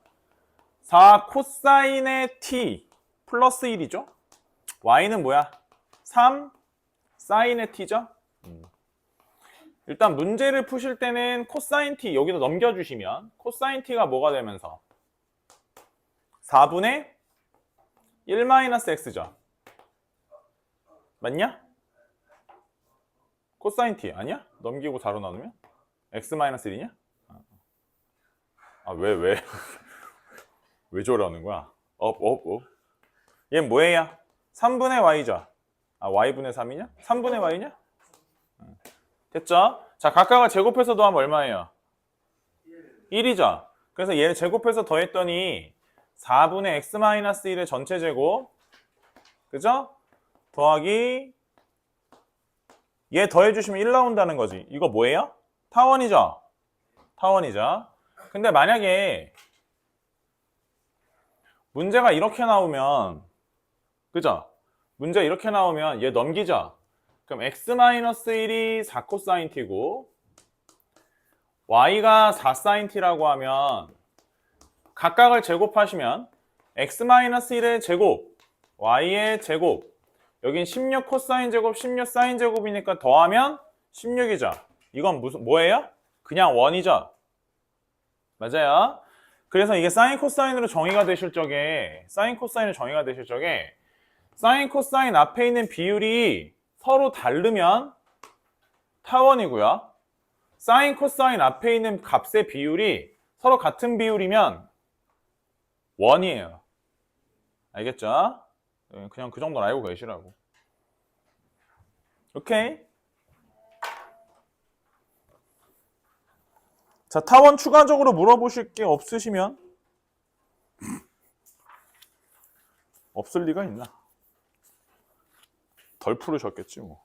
4 코사인의 t 플러스 1이죠? y는 뭐야? 3 사인의 t죠? 일단 문제를 푸실 때는 코사인 t 여기다 넘겨주시면 코사인 t가 뭐가 되면서 4분의 1-x죠. 맞냐? 코사인 t 아니야? 넘기고 4로 나누면? x-1이냐? 아, 왜? 왜 저러는 거야? 얘는 뭐예요? 3분의 y죠? 아, y분의 3이냐? 3분의 y냐? 됐죠? 자, 각각을 제곱해서 더하면 얼마예요? 1이죠? 그래서 얘를 제곱해서 더했더니 4분의 x-1의 전체 제곱 그죠? 더하기 얘 더해주시면 1 나온다는 거지. 이거 뭐예요? 타원이죠? 타원이죠? 근데 만약에 문제가 이렇게 나오면 그죠? 문제 이렇게 나오면 얘 넘기죠? 그럼 x-1이 4코사인 t고 y가 4사인 t라고 하면 각각을 제곱하시면 x-1의 제곱 y의 제곱 여긴 16 코사인 제곱 16 사인 제곱이니까 더하면 16이죠. 이건 뭐예요? 그냥 원이죠. 맞아요. 그래서 이게 사인 코사인으로 정의가 되실 적에 사인 코사인으로 정의가 되실 적에 사인 코사인 앞에 있는 비율이 서로 다르면 타원이고요. 사인 코사인 앞에 있는 값의 비율이 서로 같은 비율이면 원이에요. 알겠죠? 그냥 그 정도는 알고 계시라고. 오케이? 자, 타원 추가적으로 물어보실 게 없으시면 없을 리가 있나? 덜 풀으셨겠지 뭐.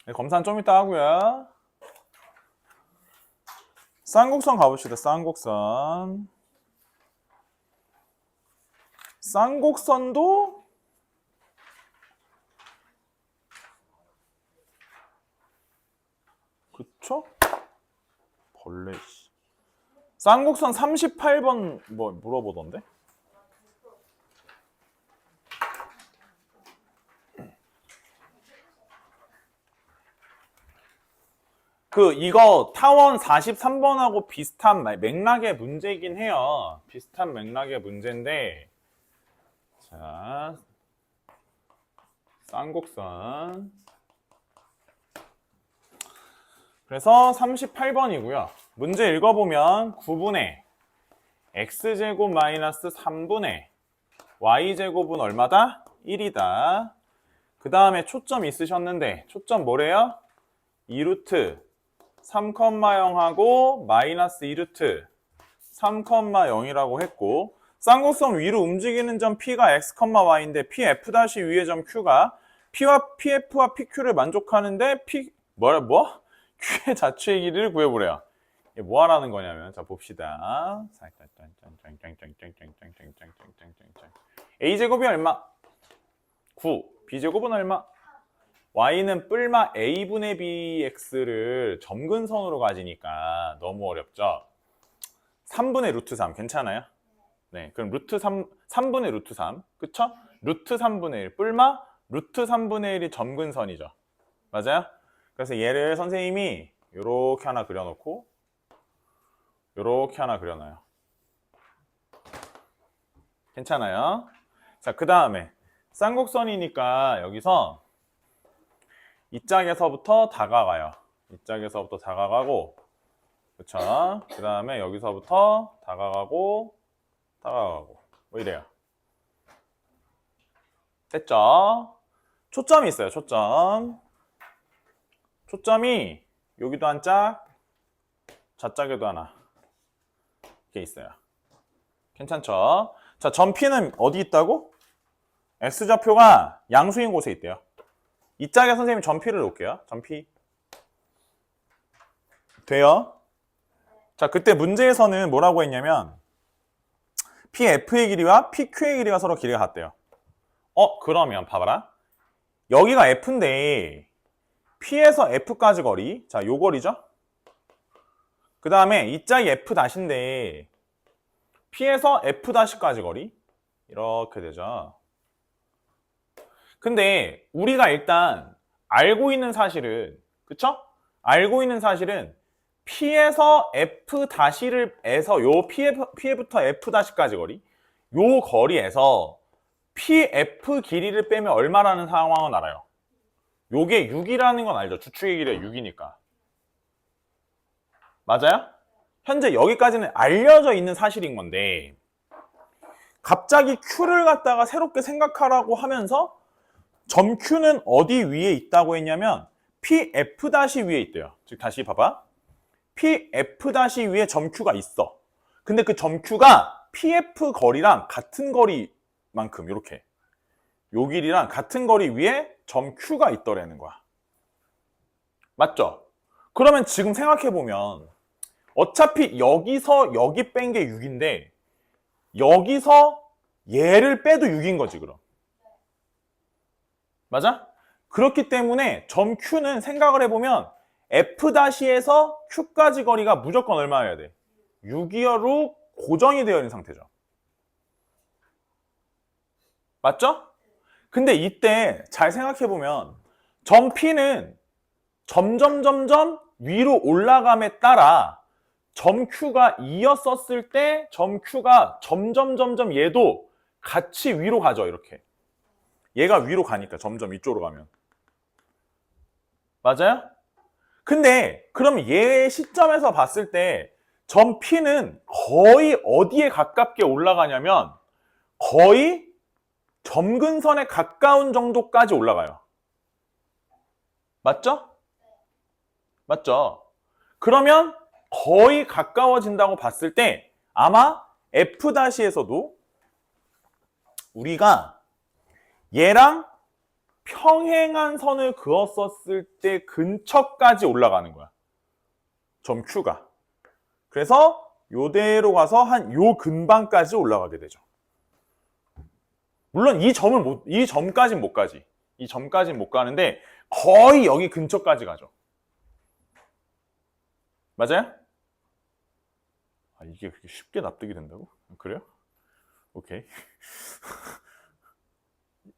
네, 검사는 좀 이따 하고요. 쌍곡선 가봅시다. 쌍곡선. 쌍곡선도 그쵸? 벌레 씨. 쌍곡선 38번 뭐 물어보던데? 이거 타원 43번하고 비슷한 맥락의 문제이긴 해요. 비슷한 맥락의 문제인데 자 쌍곡선 그래서 38번이고요. 문제 읽어보면 9분의 x제곱 마이너스 3분의 y제곱은 얼마다? 1이다. 그 다음에 초점 있으셨는데 초점 뭐래요? 2루트 3,0하고 마이너스 2루트 3,0이라고 했고 쌍곡선 위로 움직이는 점 P가 x, y인데 PF' 위의 점 Q가 P와 PF와 PQ를 만족하는데 Q의 자취의 길이를 구해보래요. 이게 뭐 하라는 거냐면 자 봅시다. A제곱이 얼마? 9. B제곱은 얼마? Y는 뿔마 A분의 BX를 점근선으로 가지니까 너무 어렵죠? 3분의 루트 3 괜찮아요? 네, 그럼 루트 3분의 루트 3 그쵸? 루트 3분의 1 뿔마 루트 3분의 1이 점근선이죠. 맞아요? 그래서 얘를 선생님이 요렇게 하나 그려놓고 요렇게 하나 그려놔요. 괜찮아요? 자, 그 다음에 쌍곡선이니까 여기서 이 짝에서부터 다가가요. 이 짝에서부터 다가가고 그쵸? 그 다음에 여기서부터 다가가고 뭐 이래요. 됐죠? 초점이 있어요. 초점이 여기도 한 짝, 좌짝에도 하나 이렇게 있어요. 괜찮죠? 자, 점 P는 어디 있다고? X좌표가 양수인 곳에 있대요. 이 짝에 선생님이 점 P를 놓을게요. 점 P. 돼요? 자, 그때 문제에서는 뭐라고 했냐면 PF의 길이와 PQ의 길이가 서로 길이가 같대요. 그러면 봐봐라. 여기가 F인데 P에서 F까지 거리, 자, 요 거리죠? 그 다음에 이 짝이 F'인데 P에서 F'까지 거리 이렇게 되죠. 근데 우리가 일단 알고 있는 사실은 그쵸? 알고 있는 사실은 P에서 F'에서 요 P부터 F'까지 거리 요 거리에서 PF 길이를 빼면 얼마라는 상황은 알아요. 요게 6이라는 건 알죠? 주축의 길이가 6이니까. 맞아요? 현재 여기까지는 알려져 있는 사실인 건데 갑자기 Q를 갖다가 새롭게 생각하라고 하면서 점 Q는 어디 위에 있다고 했냐면 PF' 위에 있대요. 즉 다시 봐봐. PF' 위에 점 Q가 있어. 근데 그 점 Q가 PF 거리랑 같은 거리만큼 이렇게 요 길이랑 같은 거리 위에 점 Q가 있더라는 거야. 맞죠? 그러면 지금 생각해보면 어차피 여기서 여기 뺀 게 6인데 여기서 얘를 빼도 6인 거지 그럼. 맞아? 그렇기 때문에 점 Q는 생각을 해보면 F'에서 Q까지 거리가 무조건 얼마여야 돼? 6이어로 고정이 되어 있는 상태죠. 맞죠? 근데 이때 잘 생각해보면 점 P는 점점 위로 올라감에 따라 점 Q가 2였었을 때 점 Q가 점점 얘도 같이 위로 가죠. 이렇게. 얘가 위로 가니까 점점 이쪽으로 가면. 맞아요? 근데 그럼 얘 시점에서 봤을 때 점 P는 거의 어디에 가깝게 올라가냐면 거의 점근선에 가까운 정도까지 올라가요. 맞죠? 맞죠? 그러면 거의 가까워진다고 봤을 때 아마 F'에서도 우리가 얘랑 평행한 선을 그었었을 때 근처까지 올라가는 거야. 점 Q가. 그래서 요대로 가서 한 요 근방까지 올라가게 되죠. 물론 이 점까지는 못 가지. 이 점까지는 못 가는데 거의 여기 근처까지 가죠. 맞아요? 이게 그렇게 쉽게 납득이 된다고? 그래요? 오케이.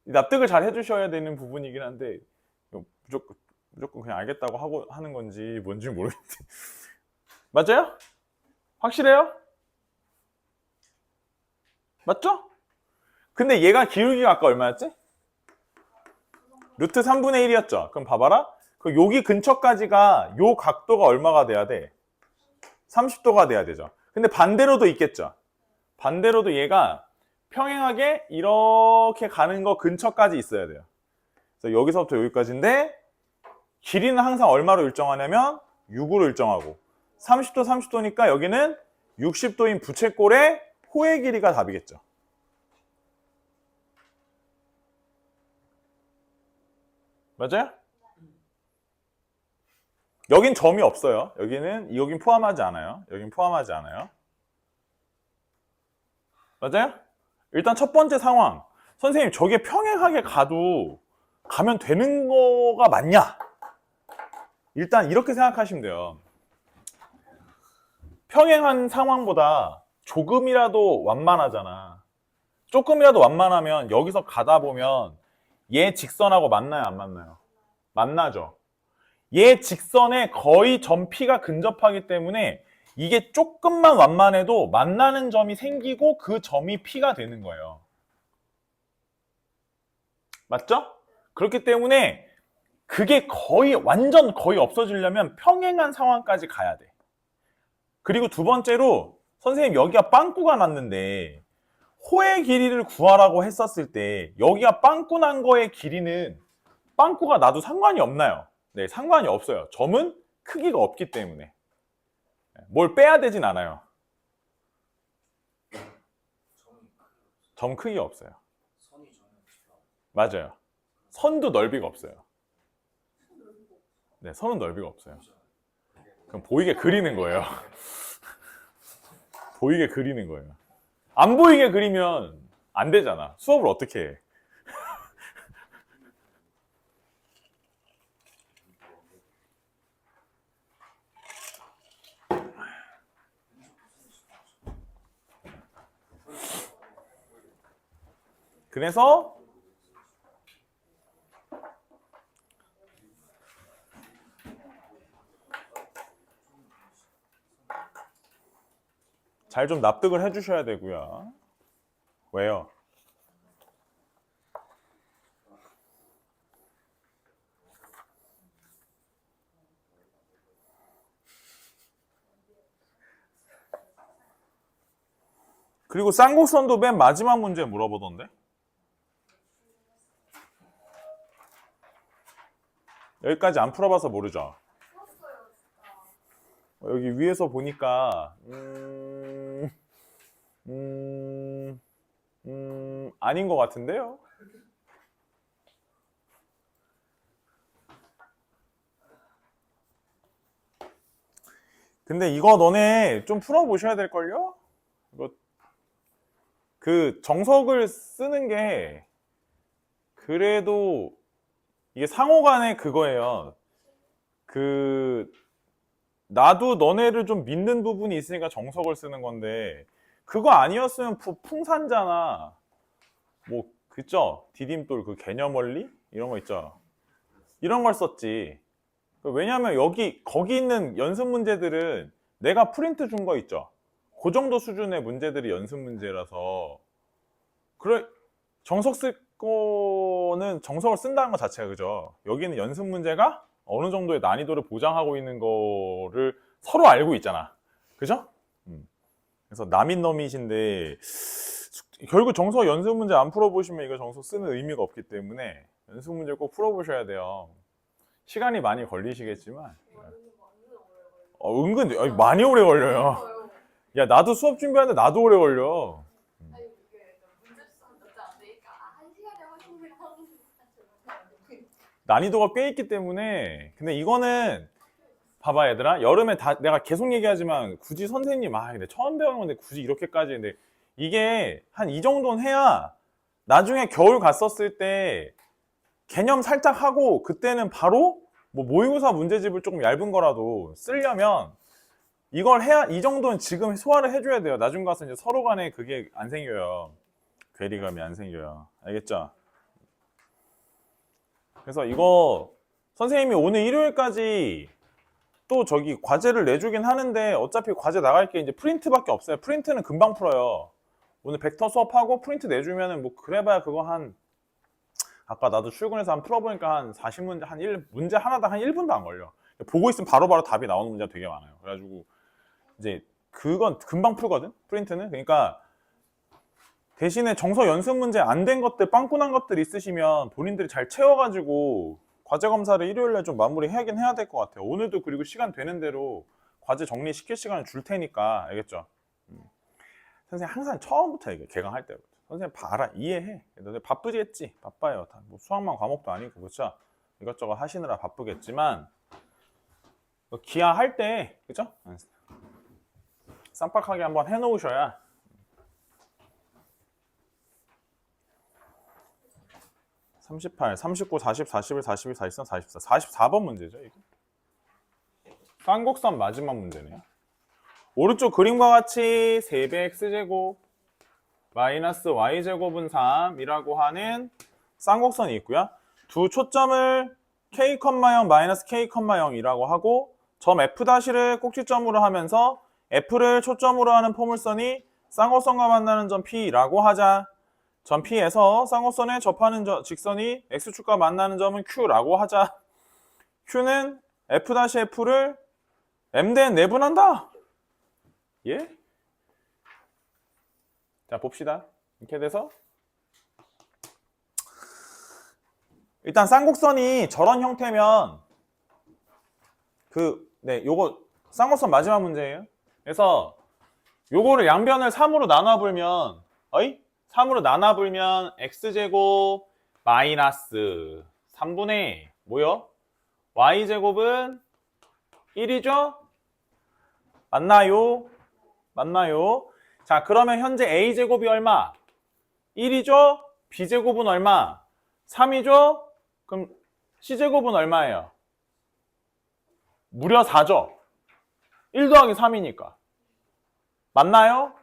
납득을 잘 해주셔야 되는 부분이긴 한데 무조건 그냥 알겠다고 하는 건지 뭔지 모르겠는데. 맞아요? 확실해요? 맞죠? 근데 얘가 기울기가 아까 얼마였지? 루트 3분의 1이었죠? 그럼 봐봐라. 그 여기 근처까지가 요 각도가 얼마가 돼야 돼? 30도가 돼야 되죠. 근데 반대로도 있겠죠. 반대로도 얘가 평행하게 이렇게 가는 거 근처까지 있어야 돼요. 그래서 여기서부터 여기까지인데 길이는 항상 얼마로 일정하냐면 6으로 일정하고 30도 30도니까 여기는 60도인 부채꼴의 호의 길이가 답이겠죠. 맞아요? 여긴 점이 없어요. 여긴 포함하지 않아요. 여긴 포함하지 않아요. 맞아요? 일단 첫 번째 상황. 선생님, 저게 평행하게 가면 되는 거가 맞냐? 일단 이렇게 생각하시면 돼요. 평행한 상황보다 조금이라도 완만하잖아. 조금이라도 완만하면 여기서 가다 보면 얘 직선하고 만나요, 안 만나요? 만나죠. 얘 직선에 거의 점 P가 근접하기 때문에 이게 조금만 완만해도 만나는 점이 생기고 그 점이 P가 되는 거예요. 맞죠? 그렇기 때문에 그게 완전 거의 없어지려면 평행한 상황까지 가야 돼. 그리고 두 번째로 선생님 여기가 빵꾸가 났는데 호의 길이를 구하라고 했었을 때 여기가 빵꾸 난 거의 길이는 빵꾸가 나도 상관이 없나요? 네, 상관이 없어요. 점은 크기가 없기 때문에. 뭘 빼야 되진 않아요. 점 크기가 없어요. 맞아요. 선도 넓이가 없어요. 네, 선은 넓이가 없어요. 그럼 보이게 그리는 거예요. 보이게 그리는 거예요. 안 보이게 그리면 안 되잖아. 수업을 어떻게 해? 그래서 잘 좀 납득을 해주셔야 되고요. 왜요? 그리고 쌍곡선도 맨 마지막 문제 물어보던데? 여기까지 안 풀어봐서 모르죠? 여기 위에서 보니까 아닌 것 같은데요? 근데 이거 너네 좀 풀어보셔야 될걸요? 이거 그 정석을 쓰는 게 그래도 이게 상호간에 그거예요. 나도 너네를 좀 믿는 부분이 있으니까 정석을 쓰는 건데 그거 아니었으면 풍산잖아. 뭐 그죠? 디딤돌 그 개념 원리 이런 거 있죠. 이런 걸 썼지. 왜냐하면 거기 있는 연습 문제들은 내가 프린트 준 거 있죠. 그 정도 수준의 문제들이 연습 문제라서 그래 정석 쓸 거는 정석을 쓴다는 것 자체가 그죠. 여기는 연습 문제가 어느 정도의 난이도를 보장하고 있는 거를 서로 알고 있잖아. 그죠? 그래서 남인 너밋인데 결국 정석 연습 문제 안 풀어보시면 이거 정석 쓰는 의미가 없기 때문에 연습 문제 꼭 풀어보셔야 돼요. 시간이 많이 걸리시겠지만 은근 많이 오래 걸려요. 야 나도 수업 준비하는데 나도 오래 걸려. 난이도가 꽤 있기 때문에. 근데 이거는 봐봐 얘들아, 여름에 내가 계속 얘기하지만 굳이 선생님 근데 처음 배우는 건데 굳이 이렇게까지 근데 이게 한 이 정도는 해야 나중에 겨울 갔었을 때 개념 살짝 하고 그때는 바로 뭐 모의고사 문제집을 조금 얇은 거라도 쓰려면 이걸 해야 이 정도는 지금 소화를 해줘야 돼요. 나중 가서 이제 서로 간에 그게 안 생겨요. 괴리감이 안 생겨요. 알겠죠? 그래서 이거 선생님이 오늘 일요일까지 또 저기 과제를 내주긴 하는데 어차피 과제 나갈 게 이제 프린트밖에 없어요. 프린트는 금방 풀어요. 오늘 벡터 수업하고 프린트 내주면은 뭐 그래봐야 그거 한 아까 나도 출근해서 한 풀어보니까 한 40문제, 문제 하나당 한 1분도 안 걸려. 보고 있으면 바로바로 답이 나오는 문제가 되게 많아요. 그래가지고 이제 그건 금방 풀거든, 프린트는. 그러니까 대신에 정서 연습 문제 안 된 것들, 빵꾸난 것들 있으시면 본인들이 잘 채워가지고 과제 검사를 일요일에 좀 마무리 하긴 해야 될 것 같아요. 오늘도 그리고 시간 되는 대로 과제 정리시킬 시간을 줄 테니까. 알겠죠? 선생님 항상 처음부터 얘기해. 개강할 때부터. 선생님 봐라. 이해해. 너네 바쁘겠지? 바빠요. 다 뭐 수학만 과목도 아니고 그렇죠? 이것저것 하시느라 바쁘겠지만 기하할 때 그죠? 쌈박하게 한번 해놓으셔야. 음. 38, 39, 40, 41, 42, 43, 44. 44번 문제죠, 이거. 쌍곡선 마지막 문제네요. 오른쪽 그림과 같이 3배 x제곱 마이너스 y제곱은 3이라고 하는 쌍곡선이 있고요. 두 초점을 k, 0 마이너스 k, 0이라고 하고 점 F'를 꼭지점으로 하면서 F를 초점으로 하는 포물선이 쌍곡선과 만나는 점 P라고 하자. 점 P에서 쌍곡선에 접하는 직선이 X축과 만나는 점은 Q라고 하자. Q는 F'F를 M대에 내분한다. 예? 자, 봅시다. 이렇게 돼서 일단 쌍곡선이 저런 형태면 요거 쌍곡선 마지막 문제예요. 그래서 요거를 양변을 3으로 나눠불면 3으로 나눠불면 x제곱 마이너스 3분의 뭐요? y제곱은 1이죠? 맞나요? 맞나요? 자, 그러면 현재 a제곱이 얼마? 1이죠? b제곱은 얼마? 3이죠? 그럼 c제곱은 얼마예요? 무려 4죠? 1 더하기 3이니까. 맞나요?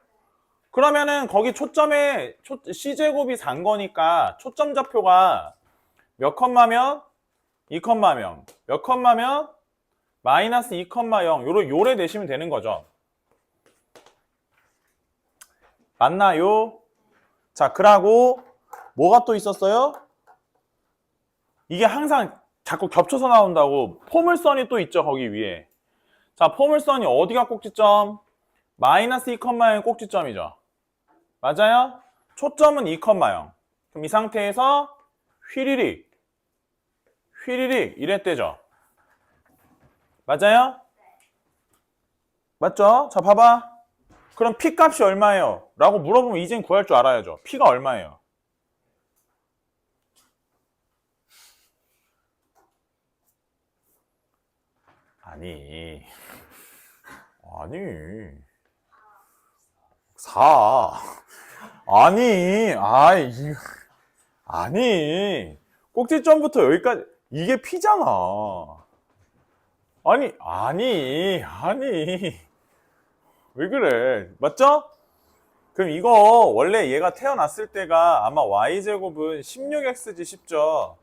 그러면은 거기 초점에 c제곱이 4인 거니까 초점 좌표가 몇 컴마면? 2 컴마면 몇 컴마면? 마이너스 2 컴마 0 요래 내시면 되는 거죠. 맞나요? 자, 그러고 뭐가 또 있었어요? 이게 항상 자꾸 겹쳐서 나온다고 포물선이 또 있죠, 거기 위에. 자, 포물선이 어디가 꼭지점? 마이너스 2 컴마 0이 꼭지점이죠. 맞아요? 초점은 2 컴마 0. 그럼 이 상태에서 휘리릭 이랬대죠. 맞아요? 맞죠? 자, 봐봐. 그럼 P 값이 얼마예요? 라고 물어보면 이젠 구할 줄 알아야죠. P가 얼마예요? 아니 4. 아니 꼭지점부터 여기까지 이게 P잖아. 아니 왜 그래? 맞죠? 그럼 이거 원래 얘가 태어났을 때가 아마 y제곱은 16x지 싶죠?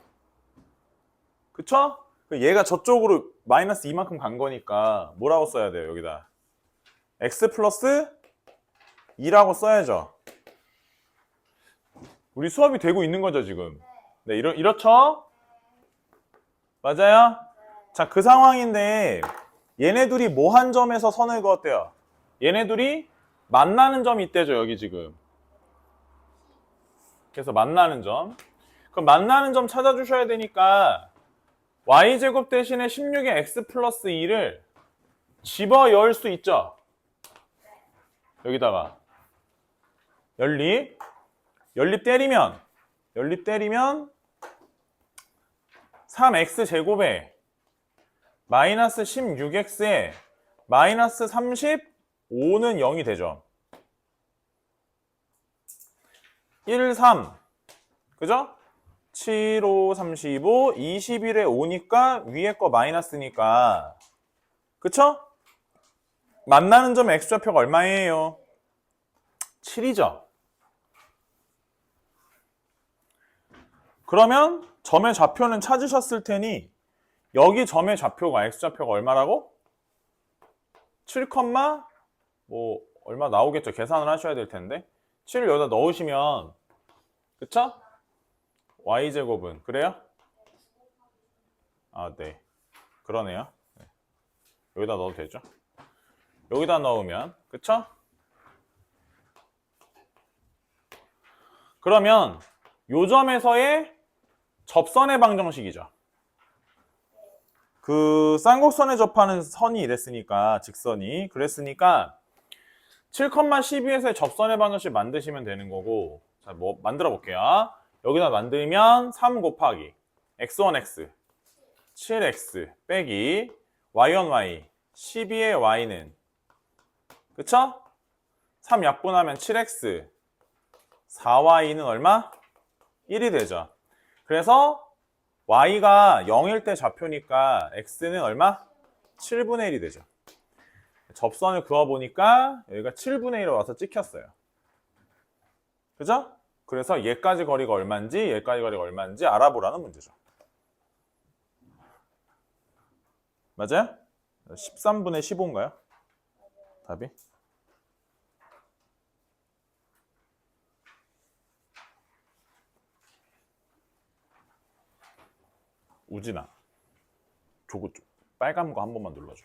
그쵸? 얘가 저쪽으로 마이너스 이만큼 간 거니까 뭐라고 써야 돼요, 여기다? x 플러스 2라고 써야죠. 우리 수업이 되고 있는 거죠, 지금? 네, 이렇죠? 맞아요? 자, 그 상황인데 얘네 둘이 뭐 한 점에서 선을 그었대요? 얘네 둘이 만나는 점이 있대죠, 여기 지금. 그래서 만나는 점. 그럼 만나는 점 찾아주셔야 되니까 y제곱 대신에 16의 x 플러스 2를 집어 넣을 수 있죠? 여기다가 연립 때리면 3x 제곱에 마이너스 16x에 마이너스 35는 0이 되죠. 1, 3 그죠? 7, 5, 35, 21에 5니까 위에 거 마이너스니까 그쵸? 만나는 점 x좌표가 얼마예요? 7이죠. 그러면 점의 좌표는 찾으셨을 테니 여기 점의 좌표가 x좌표가 얼마라고? 7, 뭐 얼마 나오겠죠. 계산을 하셔야 될 텐데 7을 여기다 넣으시면 그쵸? y제곱은 그래요? 아, 네. 그러네요. 네. 여기다 넣어도 되죠? 여기다 넣으면 그쵸? 그러면 요 점에서의 접선의 방정식이죠. 그 쌍곡선에 접하는 선이 이랬으니까 직선이 그랬으니까 7,12에서의 접선의 방정식 만드시면 되는 거고 자, 뭐 만들어 볼게요. 여기다 만들면 3 곱하기 x1x 7x 빼기 y1y 12의 y는 그쵸? 3 약분하면 7x 4y는 얼마? 1이 되죠. 그래서 y가 0일 때 좌표니까 x는 얼마? 7분의 1이 되죠. 접선을 그어보니까 여기가 7분의 1로 와서 찍혔어요. 그죠? 그래서 얘까지 거리가 얼마인지 얘까지 거리가 얼마인지 알아보라는 문제죠. 맞아요? 13분의 15인가요? 답이? 우진아, 저거 빨간 거 한 번만 눌러줘.